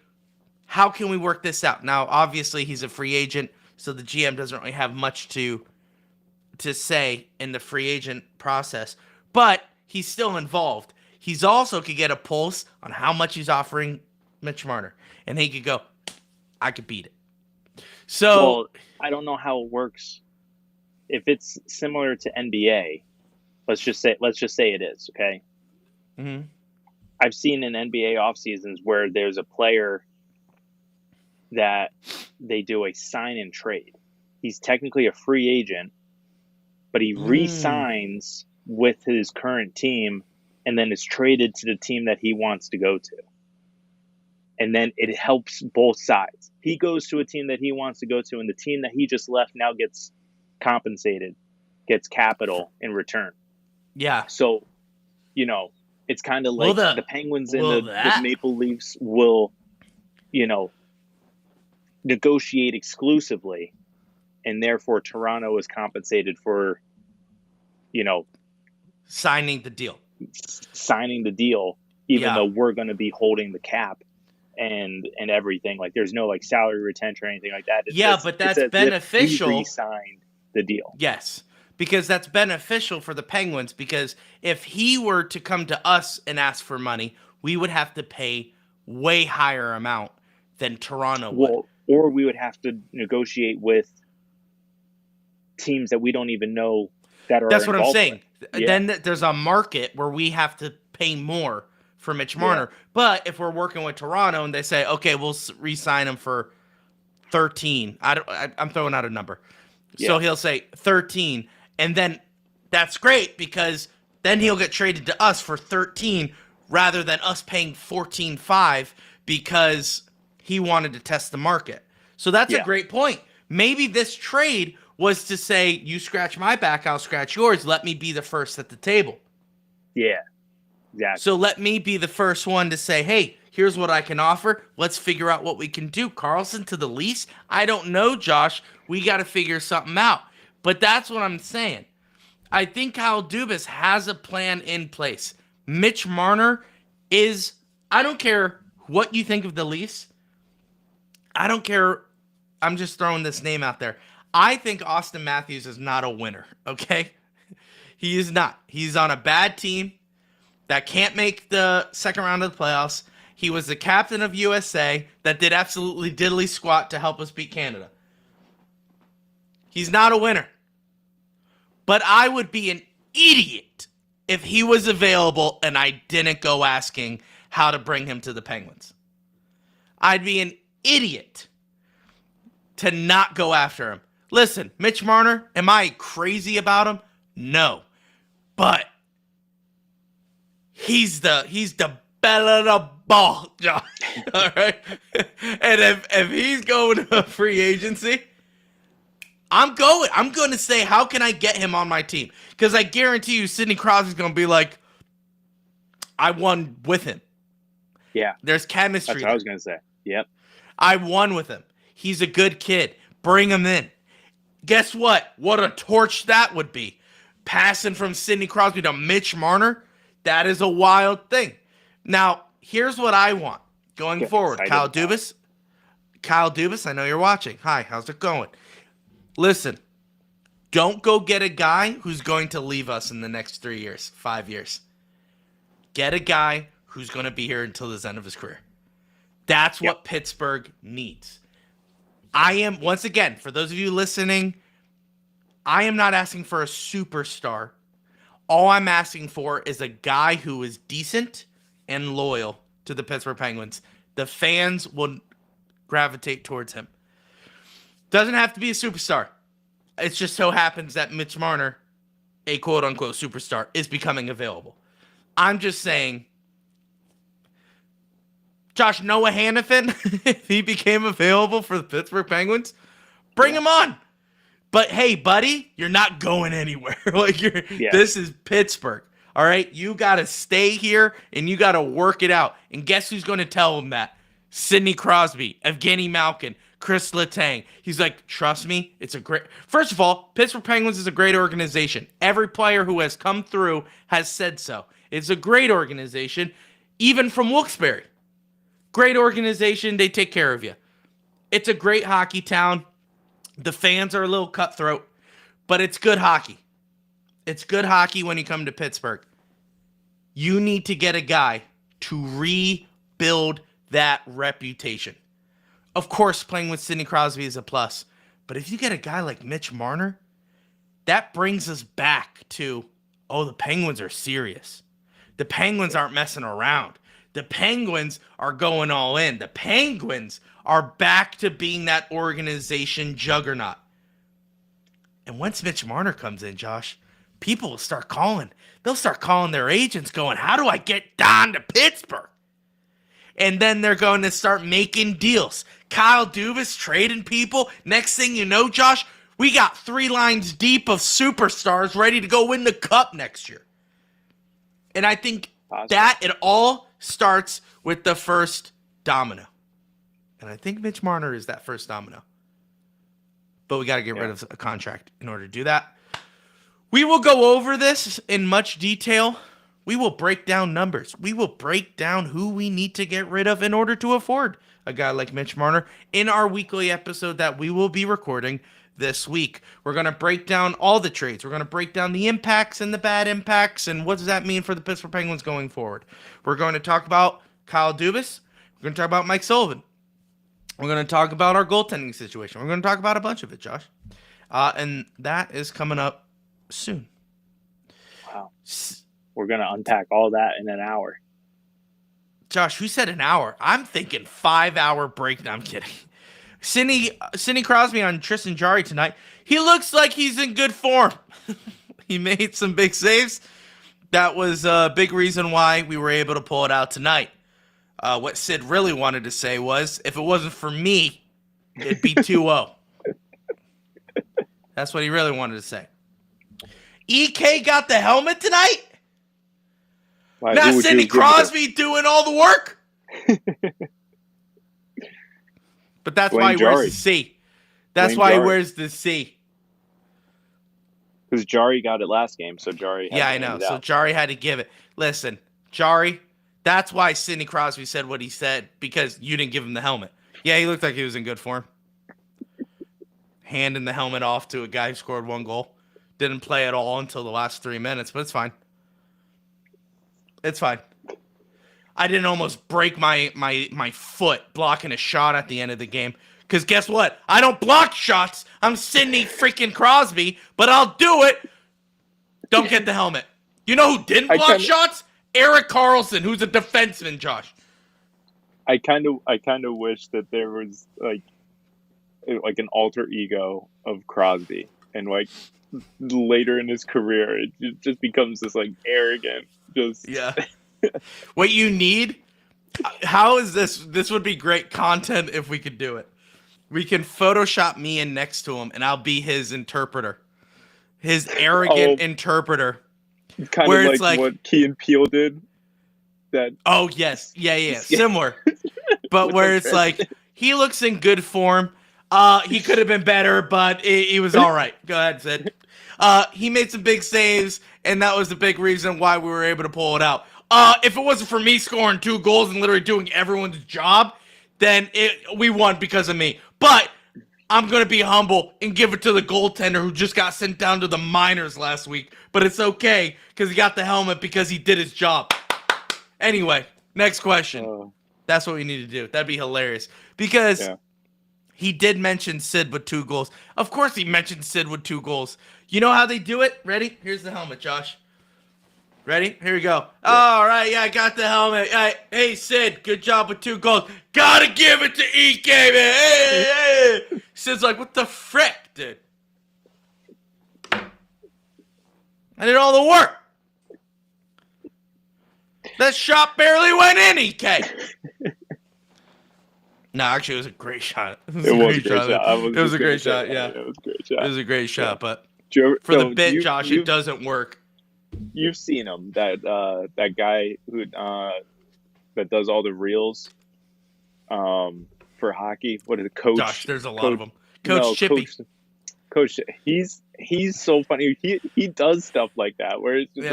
how can we work this out? Now, obviously, he's a free agent, so the GM doesn't really have much to say in the free agent process, but he's still involved. He's also could get a pulse on how much he's offering Mitch Marner, and he could go, I could beat it. So I don't know how it works. If it's similar to NBA, let's just say it is, okay? Mm-hmm. I've seen in NBA off seasons where there's a player that they do a sign and trade. He's technically a free agent, but he re-signs with his current team and then is traded to the team that he wants to go to. And then it helps both sides. He goes to a team that he wants to go to, and the team that he just left now gets compensated, gets capital in return. Yeah. So, it's kind of like the Penguins and the Maple Leafs will, negotiate exclusively, and therefore Toronto is compensated for, signing the deal, even though we're going to be holding the cap and everything. Like, there's no salary retention or anything like that. But that's beneficial. We re-signed the deal. Yes. Because that's beneficial for the Penguins, because if he were to come to us and ask for money, we would have to pay way higher amount than Toronto would. Or we would have to negotiate with teams that we don't even know that are That's what I'm saying. Yeah. Then there's a market where we have to pay more for Mitch Marner. Yeah. But if we're working with Toronto and they say, okay, we'll re-sign him for 13. I'm throwing out a number. So he'll say 13, and then that's great because then he'll get traded to us for 13 rather than us paying 14.5 because he wanted to test the market. So that's a great point. Maybe this trade was to say, you scratch my back, I'll scratch yours. Let me be the first at the table. Yeah, exactly. So let me be the first one to say, hey, here's what I can offer. Let's figure out what we can do. Carlson to the lease? I don't know, Josh. We got to figure something out. But that's what I'm saying. I think Kyle Dubas has a plan in place. Mitch Marner is, I don't care what you think of the lease. I don't care. I'm just throwing this name out there. I think Austin Matthews is not a winner, okay? He is not. He's on a bad team that can't make the second round of the playoffs. He was the captain of USA that did absolutely diddly squat to help us beat Canada. He's not a winner. But I would be an idiot if he was available and I didn't go asking how to bring him to the Penguins. I'd be an idiot to not go after him. Listen, Mitch Marner, am I crazy about him? No. But he's the belle of the ball, Josh. All right? And if he's going to free agency, I'm going to say, how can I get him on my team? Because I guarantee you Sidney Crosby's going to be like, I won with him. Yeah. There's chemistry. That's what I was going to say. Yep. I won with him. He's a good kid. Bring him in. Guess what? What a torch that would be. Passing from Sidney Crosby to Mitch Marner, that is a wild thing. Now, here's what I want going forward. Kyle Dubas, I know you're watching. Hi, how's it going? Listen, don't go get a guy who's going to leave us in the next 3 years, 5 years. Get a guy who's going to be here until the end of his career. That's what Pittsburgh needs. I am, once again, for those of you listening, I am not asking for a superstar. All I'm asking for is a guy who is decent and loyal to the Pittsburgh Penguins. The fans will gravitate towards him. Doesn't have to be a superstar. It just so happens that Mitch Marner, a quote-unquote superstar, is becoming available. I'm just saying, Josh, Noah Hannafin, if he became available for the Pittsburgh Penguins, bring him on. But hey, buddy, you're not going anywhere. This is Pittsburgh. All right? You got to stay here and you got to work it out. And guess who's going to tell him that? Sidney Crosby, Evgeny Malkin, Chris Letang. He's like, trust me, it's a great... First of all, Pittsburgh Penguins is a great organization. Every player who has come through has said so. It's a great organization, even from Wilkes-Barre. Great organization. They take care of you. It's a great hockey town. The fans are a little cutthroat, but it's good hockey. It's good hockey when you come to Pittsburgh. You need to get a guy to rebuild that reputation. Of course, playing with Sidney Crosby is a plus, but if you get a guy like Mitch Marner, that brings us back to, the Penguins are serious. The Penguins aren't messing around. The Penguins are going all in. The Penguins are back to being that organization juggernaut. And once Mitch Marner comes in, Josh, people will start calling. They'll start calling their agents going, how do I get down to Pittsburgh? And then they're going to start making deals. Kyle Dubas trading people. Next thing you know, Josh, we got 3 lines deep of superstars ready to go win the cup next year. And I think that it all starts with the first domino. And I think Mitch Marner is that first domino. But we got to get rid of a contract in order to do that. We will go over this in much detail. We will break down numbers. We will break down who we need to get rid of in order to afford a guy like Mitch Marner in our weekly episode that we will be recording this week. We're going to break down all the trades. We're going to break down the impacts and the bad impacts and what does that mean for the Pittsburgh Penguins going forward. We're going to talk about Kyle Dubas. We're going to talk about Mike Sullivan. We're going to talk about our goaltending situation. We're going to talk about a bunch of it, Josh. And that is coming up soon. Wow. We're going to unpack all that in an hour. Josh, who said an hour? I'm thinking 5-hour break. No, I'm kidding. Sidney Crosby on Tristan Jarry tonight. He looks like he's in good form. He made some big saves. That was a big reason why we were able to pull it out tonight. What Sid really wanted to say was, if it wasn't for me, it'd be 2-0. That's what he really wanted to say. EK got the helmet tonight? Not Sidney Crosby doing all the work? But that's why he wears the C. That's why he wears the C. Because Jarry got it last game, so Jarry had to I know. So Jarry had to give it. Listen, Jarry, that's why Sidney Crosby said what he said, because you didn't give him the helmet. Yeah, he looked like he was in good form. Handing the helmet off to a guy who scored 1 goal. Didn't play at all until the last 3 minutes, but it's fine. It's fine. I didn't almost break my foot blocking a shot at the end of the game. Because guess what? I don't block shots. I'm Sidney freaking Crosby, but I'll do it. Don't get the helmet. You know who didn't block shots? Erik Karlsson, who's a defenseman, Josh. I kind of wish that there was like an alter ego of Crosby, and like later in his career, it just becomes this like arrogant, just What you need? How is this? This would be great content if we could do it. We can Photoshop me in next to him, and I'll be his interpreter, his arrogant interpreter. Kind where of it's like what Key and Peele did. That. Oh yes, yeah, similar. But where it's like he looks in good form. He could have been better, but he was all right. Go ahead, Sid. He made some big saves, and that was the big reason why we were able to pull it out. If it wasn't for me scoring 2 goals and literally doing everyone's job, then we won because of me. But I'm going to be humble and give it to the goaltender who just got sent down to the minors last week. But it's okay because he got the helmet because he did his job. Anyway, next question. That's what we need to do. That'd be hilarious. Because he did mention Sid with 2 goals. Of course he mentioned Sid with 2 goals. You know how they do it? Ready? Here's the helmet, Josh. Ready? Here we go. Yeah. All right, I got the helmet. Hey, Sid, good job with 2 goals. Gotta give it to EK, man. Hey. Sid's like, what the frick, dude? I did all the work. That shot barely went in, EK. No, actually, it was a great shot. It was a great shot. It was a great shot, yeah. It was a great shot. It was a great shot, but for the bit, Josh, it doesn't work. You've seen him, that guy who that does all the reels for hockey. What is it, Coach? Josh, there's a lot of them. Chippy. Coach, he's so funny. He does stuff like that where it's just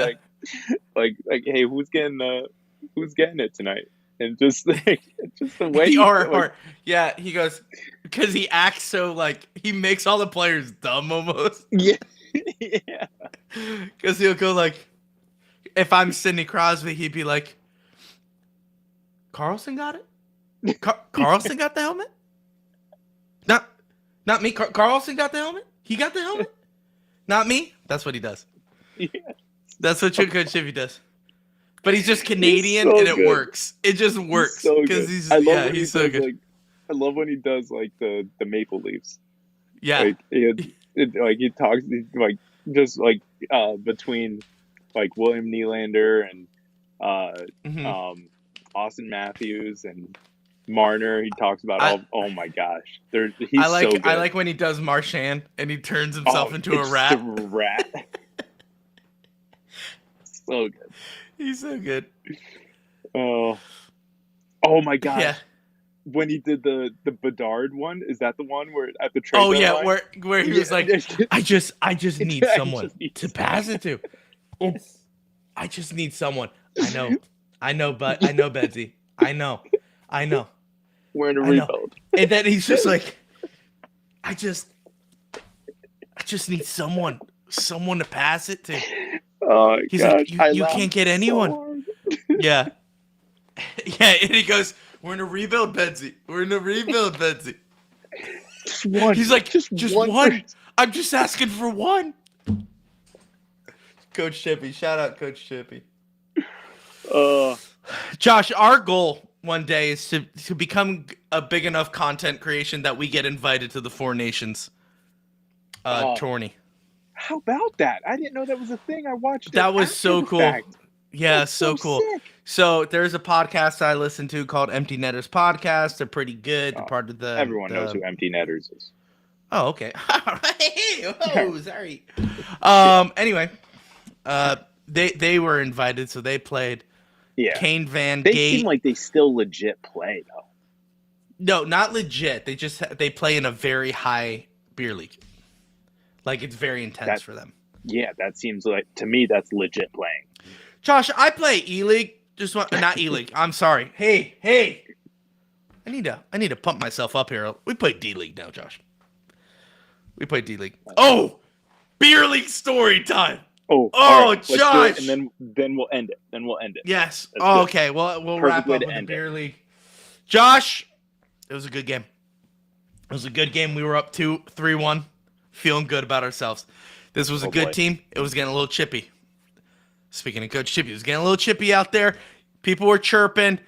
like hey, who's getting it tonight? And just like just the way he goes because he acts so like he makes all the players dumb almost. Yeah. Because he'll go like, if I'm Sidney Crosby, he'd be like, Karlsson got it? Karlsson got the helmet? Not me. Karlsson got the helmet? He got the helmet? Not me? That's what he does. Yeah. That's what Coach Chippy does. But he's just Canadian and it works. It just works. Because he's so good. Like, I love when he does like the Maple Leafs. Yeah. Like he talks like just like between like William Nylander and Austin Matthews and Marner, he talks about oh my gosh, he's so good. I like when he does Marchand and he turns himself into a rat. A rat. So good. He's so good. Oh my gosh. Yeah. When he did the Bedard one, is that the one where at the trade deadline? where he was like, I just need someone to pass it to. I just need someone. I know, Betsy. I know. We're in a rebuild. And then he's just like, I just need someone to pass it to. Oh, he's gosh, like, you can't get anyone. So yeah. Yeah, and he goes, we're in a rebuild, Betsy. We're in a rebuild, Betsy. Just one. He's like, just one. I'm just asking for one. Coach Chippy. Shout out Coach Chippy. Josh, our goal one day is to become a big enough content creation that we get invited to the Four Nations tourney. How about that? I didn't know that was a thing. I watched it. That was after so the cool. fact. Yeah, That's so cool. Sick. So there's a podcast I listen to called Empty Netters Podcast. They're pretty good. They're part of the. Everyone knows who Empty Netters is. Oh, okay. All right. Oh, sorry. Anyway, they were invited, so they played. Yeah. Kane Van They Gate. seem like they still legit play though. No, not legit. They play in a very high beer league. Like it's very intense for them. Yeah, that seems like to me that's legit playing. Josh, I play E-League. Not E-League. I'm sorry. Hey. I need to pump myself up here. We play D-League now, Josh. We play D-League. Oh, beer league story time. Oh, right, Josh. Josh. And then we'll end it. Yes. That's good. Okay. Well, we'll Perfect wrap way up to with the end beer it. league. Josh, it was a good game. It was a good game. We were up 3-1, feeling good about ourselves. This was a good team. It was getting a little chippy. Speaking of Coach Chippy, it was getting a little chippy out there. People were chirping.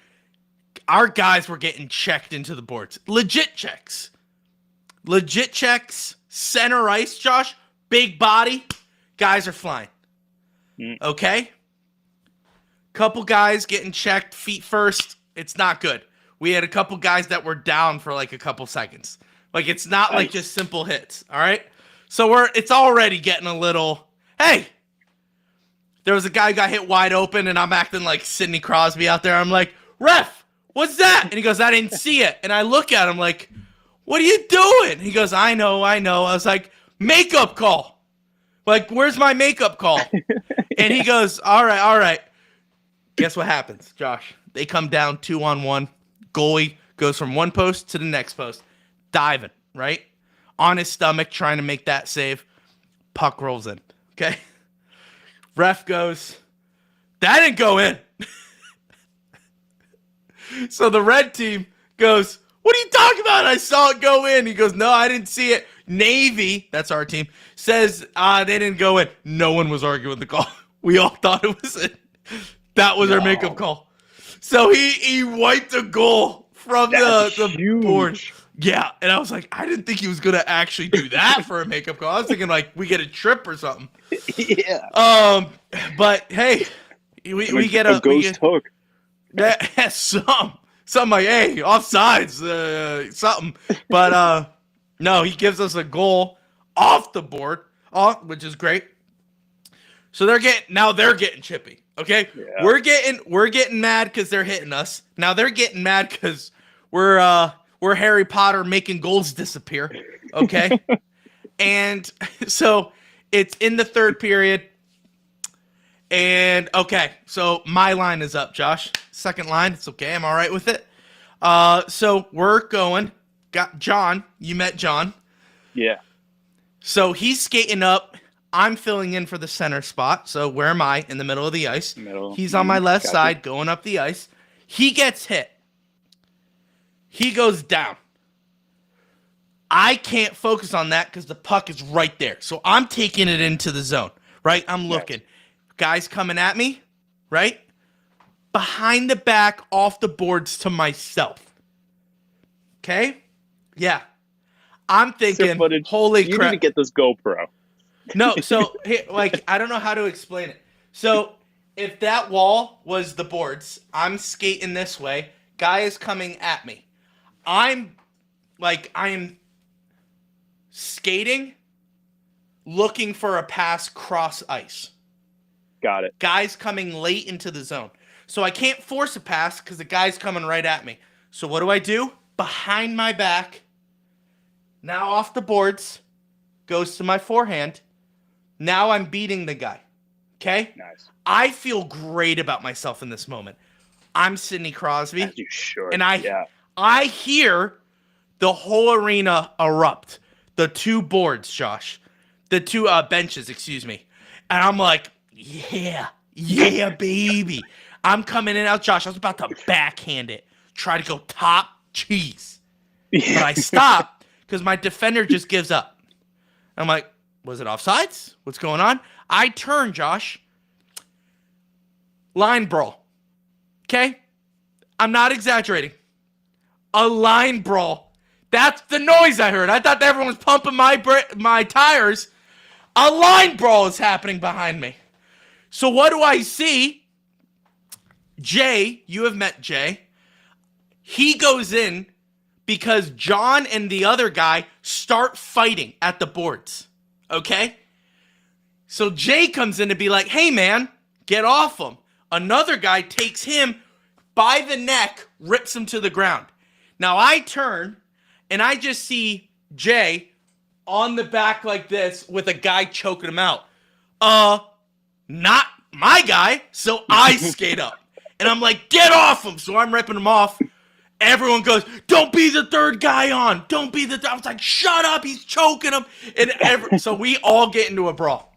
Our guys were getting checked into the boards. Legit checks. Center ice, Josh. Big body. Guys are flying. Okay? Couple guys getting checked feet first. It's not good. We had a couple guys that were down for like a couple seconds. Like it's not like just simple hits. All right? So it's already getting a little, hey, there was a guy who got hit wide open and I'm acting like Sidney Crosby out there. I'm like, ref, what's that? And he goes, I didn't see it. And I look at him like, what are you doing? He goes, I know. I was like, makeup call. Like, where's my makeup call? And he goes, all right. Guess what happens, Josh? They come down 2-on-1. Goalie goes from one post to the next post. Diving, right? On his stomach, trying to make that save. Puck rolls in. Okay? Ref goes, that didn't go in. So the red team goes, what are you talking about? I saw it go in. He goes, no, I didn't see it. Navy, that's our team, says they didn't go in. No one was arguing the call. We all thought it was in. That was our makeup call. So he wiped a goal from the board. Yeah, and I was like, I didn't think he was gonna actually do that for a makeup call. I was thinking like we get a trip or something. Yeah. But hey, we get a ghost hook. Yeah, something like hey, offsides, something. But no, he gives us a goal off the board, which is great. So they're getting chippy. Okay, yeah. We're getting mad because they're hitting us. Now they're getting mad because we're Harry Potter making goals disappear. Okay, and so it's in the third period. And okay, so my line is up, Josh. Second line, it's okay. I'm all right with it. So we're going. Got John. You met John. Yeah. So he's skating up. I'm filling in for the center spot. So where am I? In the middle of the ice. He's on my left side going up the ice. He gets hit. He goes down. I can't focus on that because the puck is right there. So I'm taking it into the zone, right? I'm looking. Yes. Guys coming at me, right? Behind the back, off the boards to myself. Okay? Yeah. I'm thinking, holy crap. You need to get this GoPro. No, so, like, I don't know how to explain it. So, if that wall was the boards, I'm skating this way. Guy is coming at me. I am skating, looking for a pass cross ice. Got it. Guy's coming late into the zone. So I can't force a pass because the guy's coming right at me. So what do? Behind my back, now off the boards, goes to my forehand. Now I'm beating the guy. Okay? Nice. I feel great about myself in this moment. I'm Sidney Crosby. As you should. And I hear the whole arena erupt. The two boards, Josh. The two benches, excuse me. And I'm like, yeah, baby. I'm coming in out, Josh. I was about to backhand it. Try to go top cheese. Yeah. But I stopped because my defender just gives up. I'm like, was it offsides? What's going on? I turn, Josh. Line brawl. Okay? I'm not exaggerating. A line brawl. That's the noise I heard. I thought everyone was pumping my tires. A line brawl is happening behind me. So what do I see? Jay, you have met Jay. He goes in because John and the other guy start fighting at the boards. Okay? So Jay comes in to be like, hey man, get off him. Another guy takes him by the neck, rips him to the ground. Now I turn and I just see Jay on the back like this with a guy choking him out. Not my guy. So I skate up and I'm like, get off him. So I'm ripping him off. Everyone goes, don't be the third guy on. Don't be the... I was like, shut up. He's choking him. And so we all get into a brawl.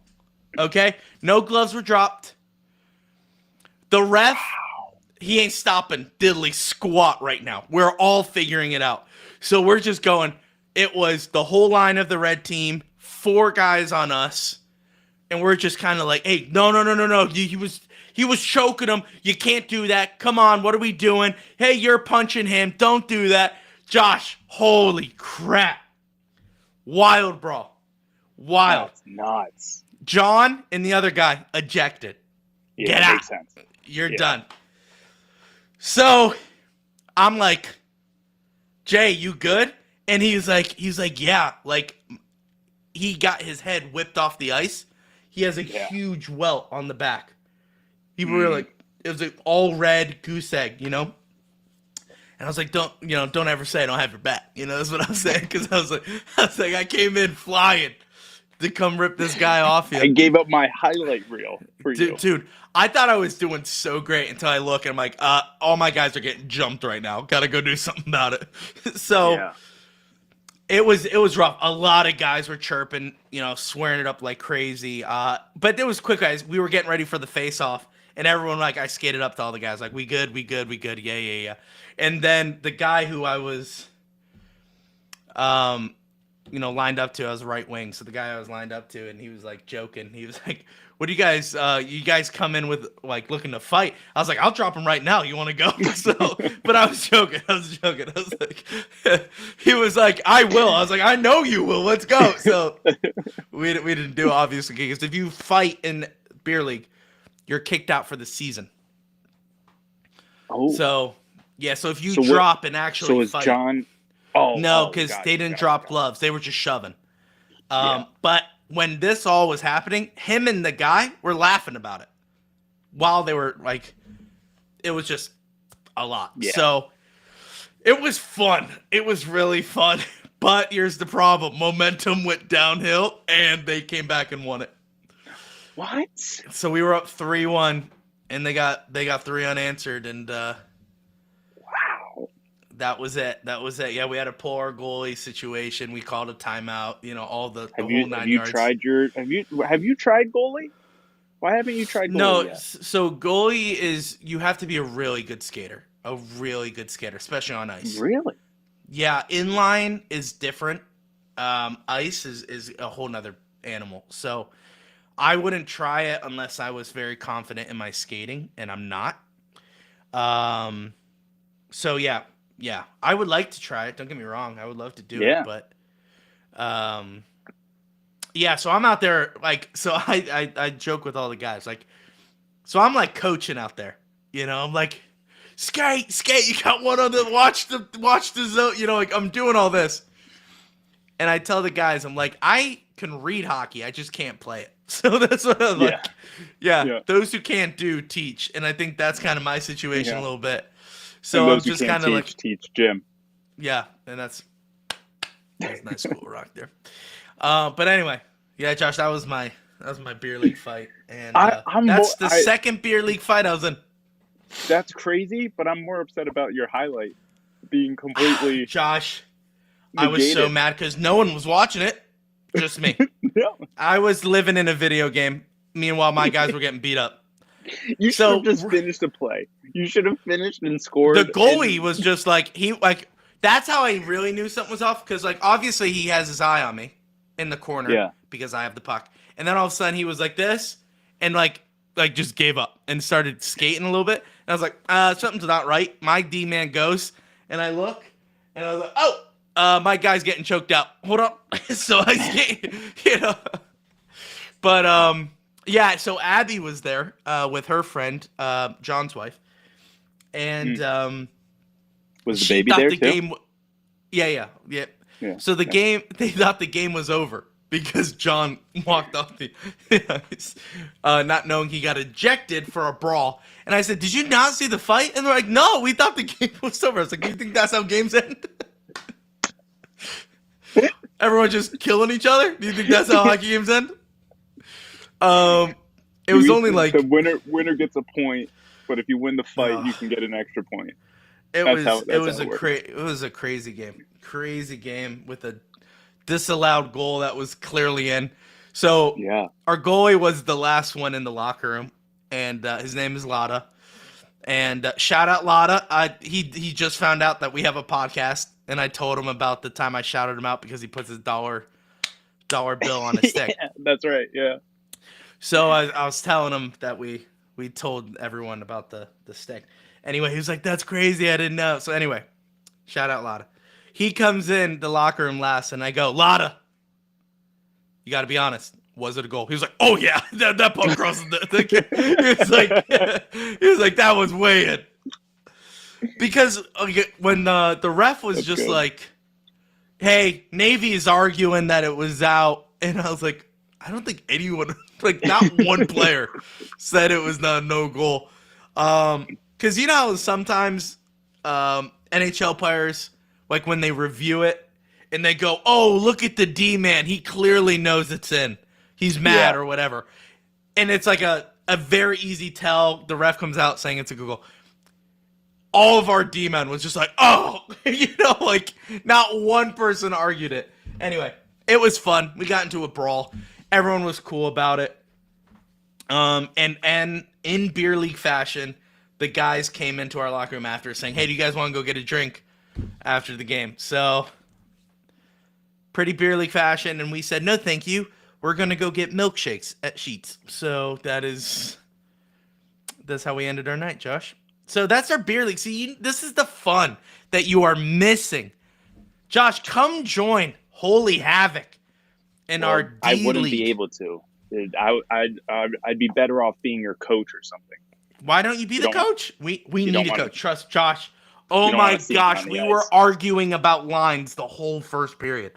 Okay? No gloves were dropped. The ref, he ain't stopping diddly squat right now. We're all figuring it out. So we're just going, it was the whole line of the red team, 4 guys on us. And we're just kind of like, hey, no. He was choking him. You can't do that. Come on, what are we doing? Hey, you're punching him. Don't do that. Josh, holy crap. Wild brawl. Wild. That's nuts. John and the other guy ejected. Yeah, Get out. Makes sense. You're done. So I'm like, Jay, you good? And he's like, yeah. Like, he got his head whipped off the ice. He has a huge welt on the back. People were like, it was like all red goose egg, you know? And I was like, don't ever say I don't have your back. You know, that's what I was saying. Because I was like, I came in flying to come rip this guy off you. I gave up my highlight reel for you. Dude, I thought I was doing so great until I look and I'm like, all my guys are getting jumped right now. Gotta go do something about it. So it was rough. A lot of guys were chirping, swearing it up like crazy. But it was quick, guys. We were getting ready for the face-off. And everyone, like, I skated up to all the guys, like, we good. Yeah. And then the guy who I was, lined up to, I was right wing. So the guy I was lined up to, and he was, like, joking. He was like, what do you guys come in with, like, looking to fight? I was like, I'll drop him right now. You want to go? So, but I was joking. I was like, he was like, I will. I was like, I know you will. Let's go. So we didn't do it, obviously, because if you fight in beer league, you're kicked out for the season. Oh. So if you drop and actually fight. John... No, because they didn't drop gloves. They were just shoving. But when this all was happening, him and the guy were laughing about it. While they were, like... It was just a lot. Yeah. So, it was fun. It was really fun. But here's the problem. Momentum went downhill, and they came back and won it. What? So we were up 3-1, and they got 3 unanswered, and wow, that was it. Yeah, we had a pull our goalie situation. We called a timeout. All the whole 9 yards. Have you tried goalie? Why haven't you tried goalie yet? So goalie is you have to be a really good skater, especially on ice. Really? Yeah, inline is different. Ice is a whole nother animal. So. I wouldn't try it unless I was very confident in my skating, and I'm not. So yeah, I would like to try it. Don't get me wrong, I would love to do it, but So I'm out there so I joke with all the guys so I'm like coaching out there, I'm like skate. You got one on the watch the zone, I'm doing all this, and I tell the guys I'm like I can read hockey, I just can't play it. So that's what I'm like. Yeah, those who can't teach, and I think that's kind of my situation a little bit. So I'm just kind of teach Jim. Yeah, and that's nice school rock there. But anyway, Josh, that was my beer league fight, and that's the second beer league fight I was in. That's crazy, but I'm more upset about your highlight being completely. Josh, negated. I was so mad because no one was watching it. Just me. I was living in a video game. Meanwhile, my guys were getting beat up. You should have just finished the play. You should have finished and scored. The goalie was just that's how I really knew something was off. Because obviously he has his eye on me in the corner because I have the puck. And then all of a sudden he was like this and just gave up and started skating a little bit. And I was like, something's not right. My D-man goes and I look And I was like, oh, my guy's getting choked out. Hold up. So but yeah, so Abby was there with her friend, John's wife. And was the she baby thought there the too? game yeah. So the game, they thought the game was over because John walked off the ice, not knowing he got ejected for a brawl. And I said, did you not see the fight? And they're like, no, we thought the game was over. I was like, do you think that's how games end? Everyone just killing each other? Do you think that's how hockey games end? It was only like the winner gets a point, but if you win the fight, you can get an extra point. It was a crazy game. Crazy game with a disallowed goal that was clearly in. So our goalie was the last one in the locker room, and his name is Lada. And shout out Lada. He just found out that we have a podcast, and I told him about the time I shouted him out because he puts his dollar bill on his stick. Yeah, that's right. Yeah. So I was telling him that we told everyone about the stick. Anyway, he was like, that's crazy. I didn't know. So anyway, shout out Lada. He comes in the locker room last, and I go, Lada, you got to be honest. Was it a goal? He was like, oh, yeah. That puck crosses he was like, that was way in. Because when the ref was just like, hey, Navy is arguing that it was out. And I was like, I don't think anyone, like not one player said it was not no goal. Because you know how sometimes NHL players, like when they review it and they go, oh, look at the D-man. He clearly knows it's in. He's mad or whatever. And it's like a very easy tell. The ref comes out saying it's a good goal. All of our D-men was just like, oh, like not one person argued it. Anyway, it was fun. We got into a brawl. Everyone was cool about it. And in beer league fashion, the guys came into our locker room after saying, hey, do you guys want to go get a drink after the game? So, pretty beer league fashion. And we said, no, thank you. We're going to go get milkshakes at Sheetz. So, that's how we ended our night, Josh. So, that's our beer league. See, this is the fun that you are missing. Josh, come join Holy Havoc in our D I wouldn't league. be able to. I'd be better off being your coach or something. Why don't you be the coach? We need a coach. Trust Josh. Oh my gosh, we were arguing about lines the whole first period.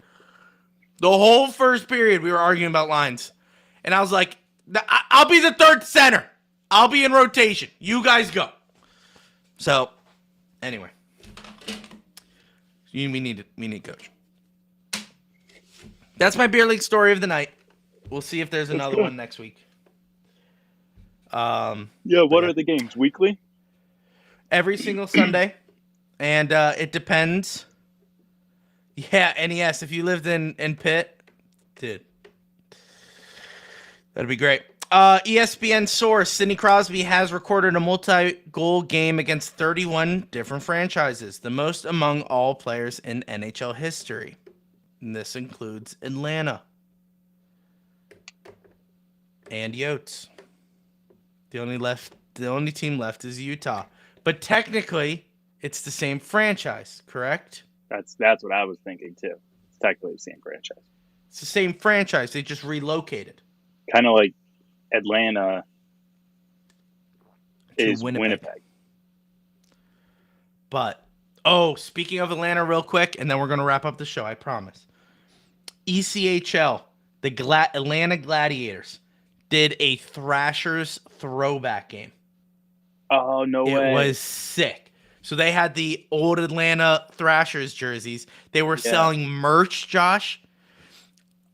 The whole first period we were arguing about lines. And I was like, I'll be the third center. I'll be in rotation. You guys go. So, anyway. We need a coach. That's my beer league story of the night. We'll see if there's another one next week. What are the games? Weekly? Every single Sunday. And it depends. Yeah, and yes, if you lived in Pitt, dude, that'd be great. ESPN source, Sidney Crosby has recorded a multi-goal game against 31 different franchises, the most among all players in NHL history. And this includes Atlanta and Yotes. The only team left is Utah. But technically, it's the same franchise, correct? That's what I was thinking too. It's technically the same franchise. It's the same franchise. They just relocated. Kind of like Atlanta is Winnipeg. But, speaking of Atlanta real quick, and then we're going to wrap up the show, I promise. ECHL, the Atlanta Gladiators, did a Thrashers throwback game. Oh, no way. It was sick. So they had the old Atlanta Thrashers jerseys. They were selling merch, Josh.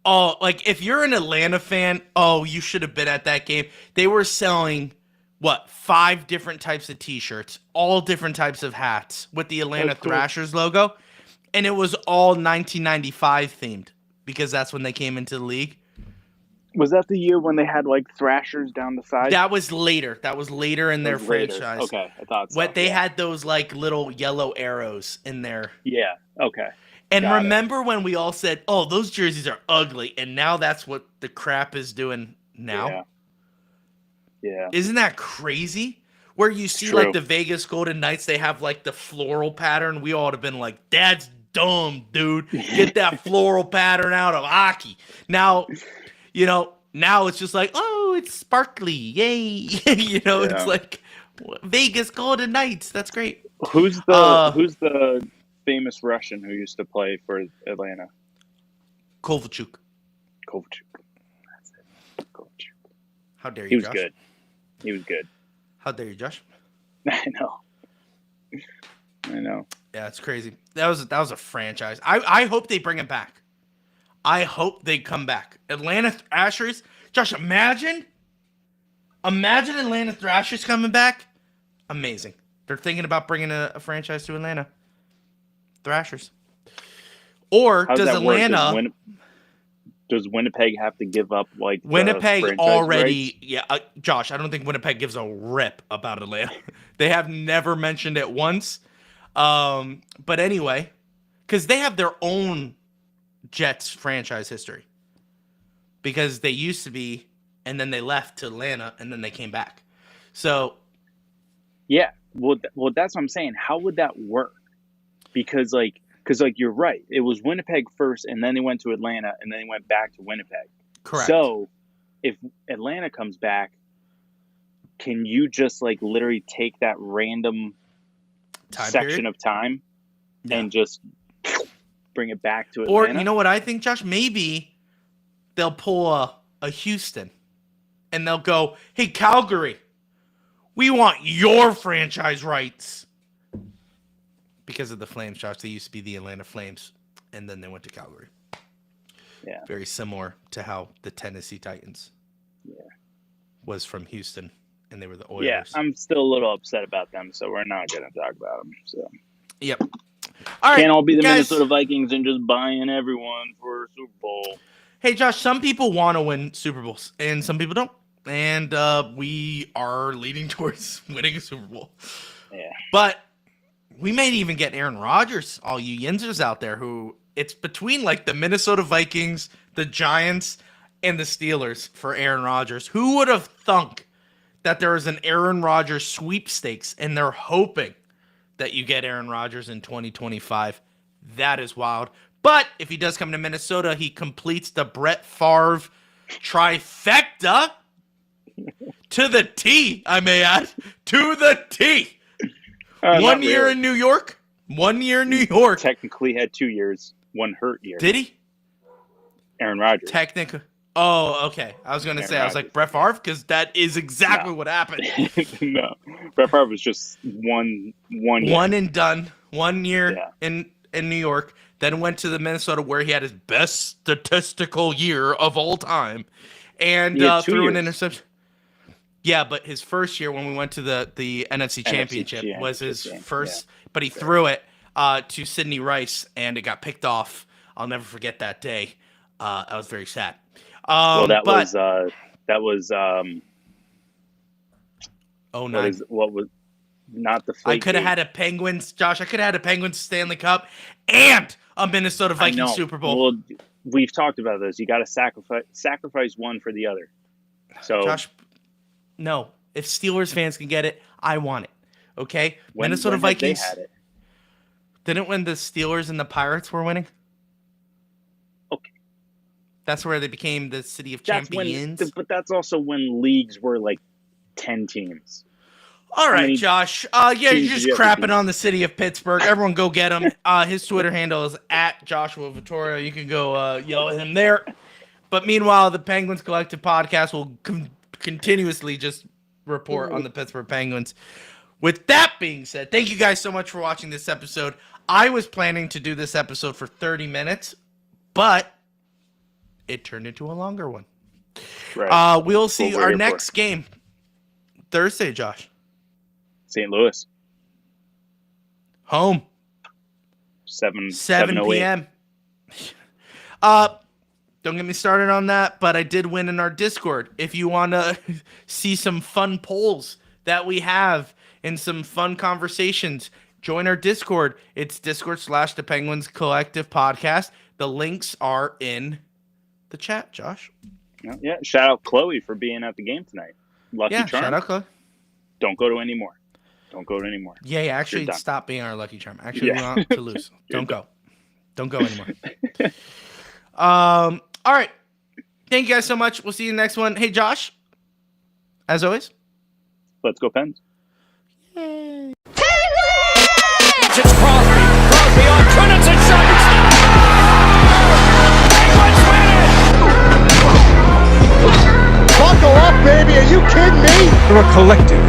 Oh, like if you're an Atlanta fan, you should have been at that game. They were selling, 5 different types of t-shirts, all different types of hats with the Atlanta Thrashers logo. And it was all 1995 themed because that's when they came into the league. Was that the year when they had like Thrashers down the side? That was later. That was later in their franchise. Okay, I thought so. What they had those like little yellow arrows in there. Yeah, okay. And remember when we all said, "Oh, those jerseys are ugly," and now that's what the crap is doing now. Yeah. Isn't that crazy? where you see True. like the Vegas Golden Knights, they have like the floral pattern. We all have been like, that's dumb, dude. Get that floral pattern out of hockey. Now, now it's just like, oh, it's sparkly. Yay. It's like Vegas Golden Knights. That's great. Who's the famous Russian who used to play for Atlanta? Kovalchuk. That's it. Kovalchuk. How dare you, He was Josh? good. He was good. How dare you, Josh? I know. Yeah, it's crazy. That was a franchise. I hope they bring it back. I hope they come back. Atlanta Thrashers. Josh, imagine Atlanta Thrashers coming back. Amazing. They're thinking about bringing a franchise to Atlanta. Thrashers. Or How's does that work? Atlanta... Does Winnipeg have to give up like Winnipeg franchise already? rights? Yeah, Josh, I don't think Winnipeg gives a rip about Atlanta. They have never mentioned it once. But anyway, because they have their own Jets franchise history. Because they used to be, and then they left to Atlanta, and then they came back. So, yeah, well, that's what I'm saying. How would that work? Because you're right. It was Winnipeg first, and then they went to Atlanta, and then they went back to Winnipeg. correct. So, if Atlanta comes back, can you just like literally take that random section of time and just bring it back to Atlanta? Or you know what I think, Josh? Maybe they'll pull a Houston, and they'll go, "Hey, Calgary, we want your franchise rights." Because of the Flames, Josh, they used to be the Atlanta Flames, and then they went to Calgary. Yeah. Very similar to how the Tennessee Titans was from Houston, and they were the Oilers. Yeah, I'm still a little upset about them, so we're not going to talk about them. So. Yep. All right, can't all be the guys. Minnesota Vikings and just buying everyone for a Super Bowl. Hey, Josh, some people want to win Super Bowls, and some people don't. And we are leading towards winning a Super Bowl. Yeah. But we may even get Aaron Rodgers, all you Yinzers out there, who it's between like the Minnesota Vikings, the Giants, and the Steelers for Aaron Rodgers. Who would have thunk that there was an Aaron Rodgers sweepstakes, and they're hoping that you get Aaron Rodgers in 2025? That is wild. But if he does come to Minnesota, he completes the Brett Favre trifecta to the T, I may add. To the T. 1 year in New York. 1 year in New York. Technically had 2 years. One hurt year. Did he? Aaron Rodgers. Technically. Oh, okay. I was going to say, I was like, Brett Favre? Because that is exactly what happened. No. Brett Favre was just one year. One and done. 1 year in New York. Then went to the Minnesota where he had his best statistical year of all time. And threw an interception. Yeah, but his first year when we went to the NFC Championship was his first. Yeah. But he threw it to Sidney Rice, and it got picked off. I'll never forget that day. I was very sad. Well, that was 09. What was not the I could have had a Penguins, Josh. I could have had a Penguins Stanley Cup and a Minnesota Vikings Super Bowl. Well, we've talked about this. You got to sacrifice one for the other. So, Josh, no. If Steelers fans can get it, I want it. Okay, Minnesota Vikings. They had it. Didn't when the Steelers and the Pirates were winning. Okay, that's where they became the city of champions. But that's also when leagues were like 10 teams. All right, Josh. You're just crapping on the city of Pittsburgh. Everyone go get him. His Twitter handle is @Joshua Vittorio. You can go yell at him there. But meanwhile, the Penguins Collective podcast will continuously just report on the Pittsburgh Penguins. With that being said, thank you guys so much for watching this episode. I was planning to do this episode for 30 minutes, but it turned into a longer one. Right. We'll see our next game Thursday, Josh. St. Louis. Home. 7 p.m. Don't get me started on that, but I did win in our Discord. If you want to see some fun polls that we have and some fun conversations, join our Discord. It's Discord/the Penguins Collective Podcast. The links are in the chat, Josh. Yeah, shout out Chloe for being at the game tonight. Lucky charm. Shout out Chloe. Don't go to any more. Don't go to any more. Yeah, actually, stop being our lucky charm. Actually, we want to lose. Don't go. Don't go anymore. All right. Thank you guys so much. We'll see you in the next one. Hey, Josh, as always. Let's go, Pens. It's Crosby. Crosby on Trinidad and shot. Penguins win it! Buckle up, baby. Are you kidding me? We're a collective.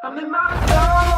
I'm in my zone.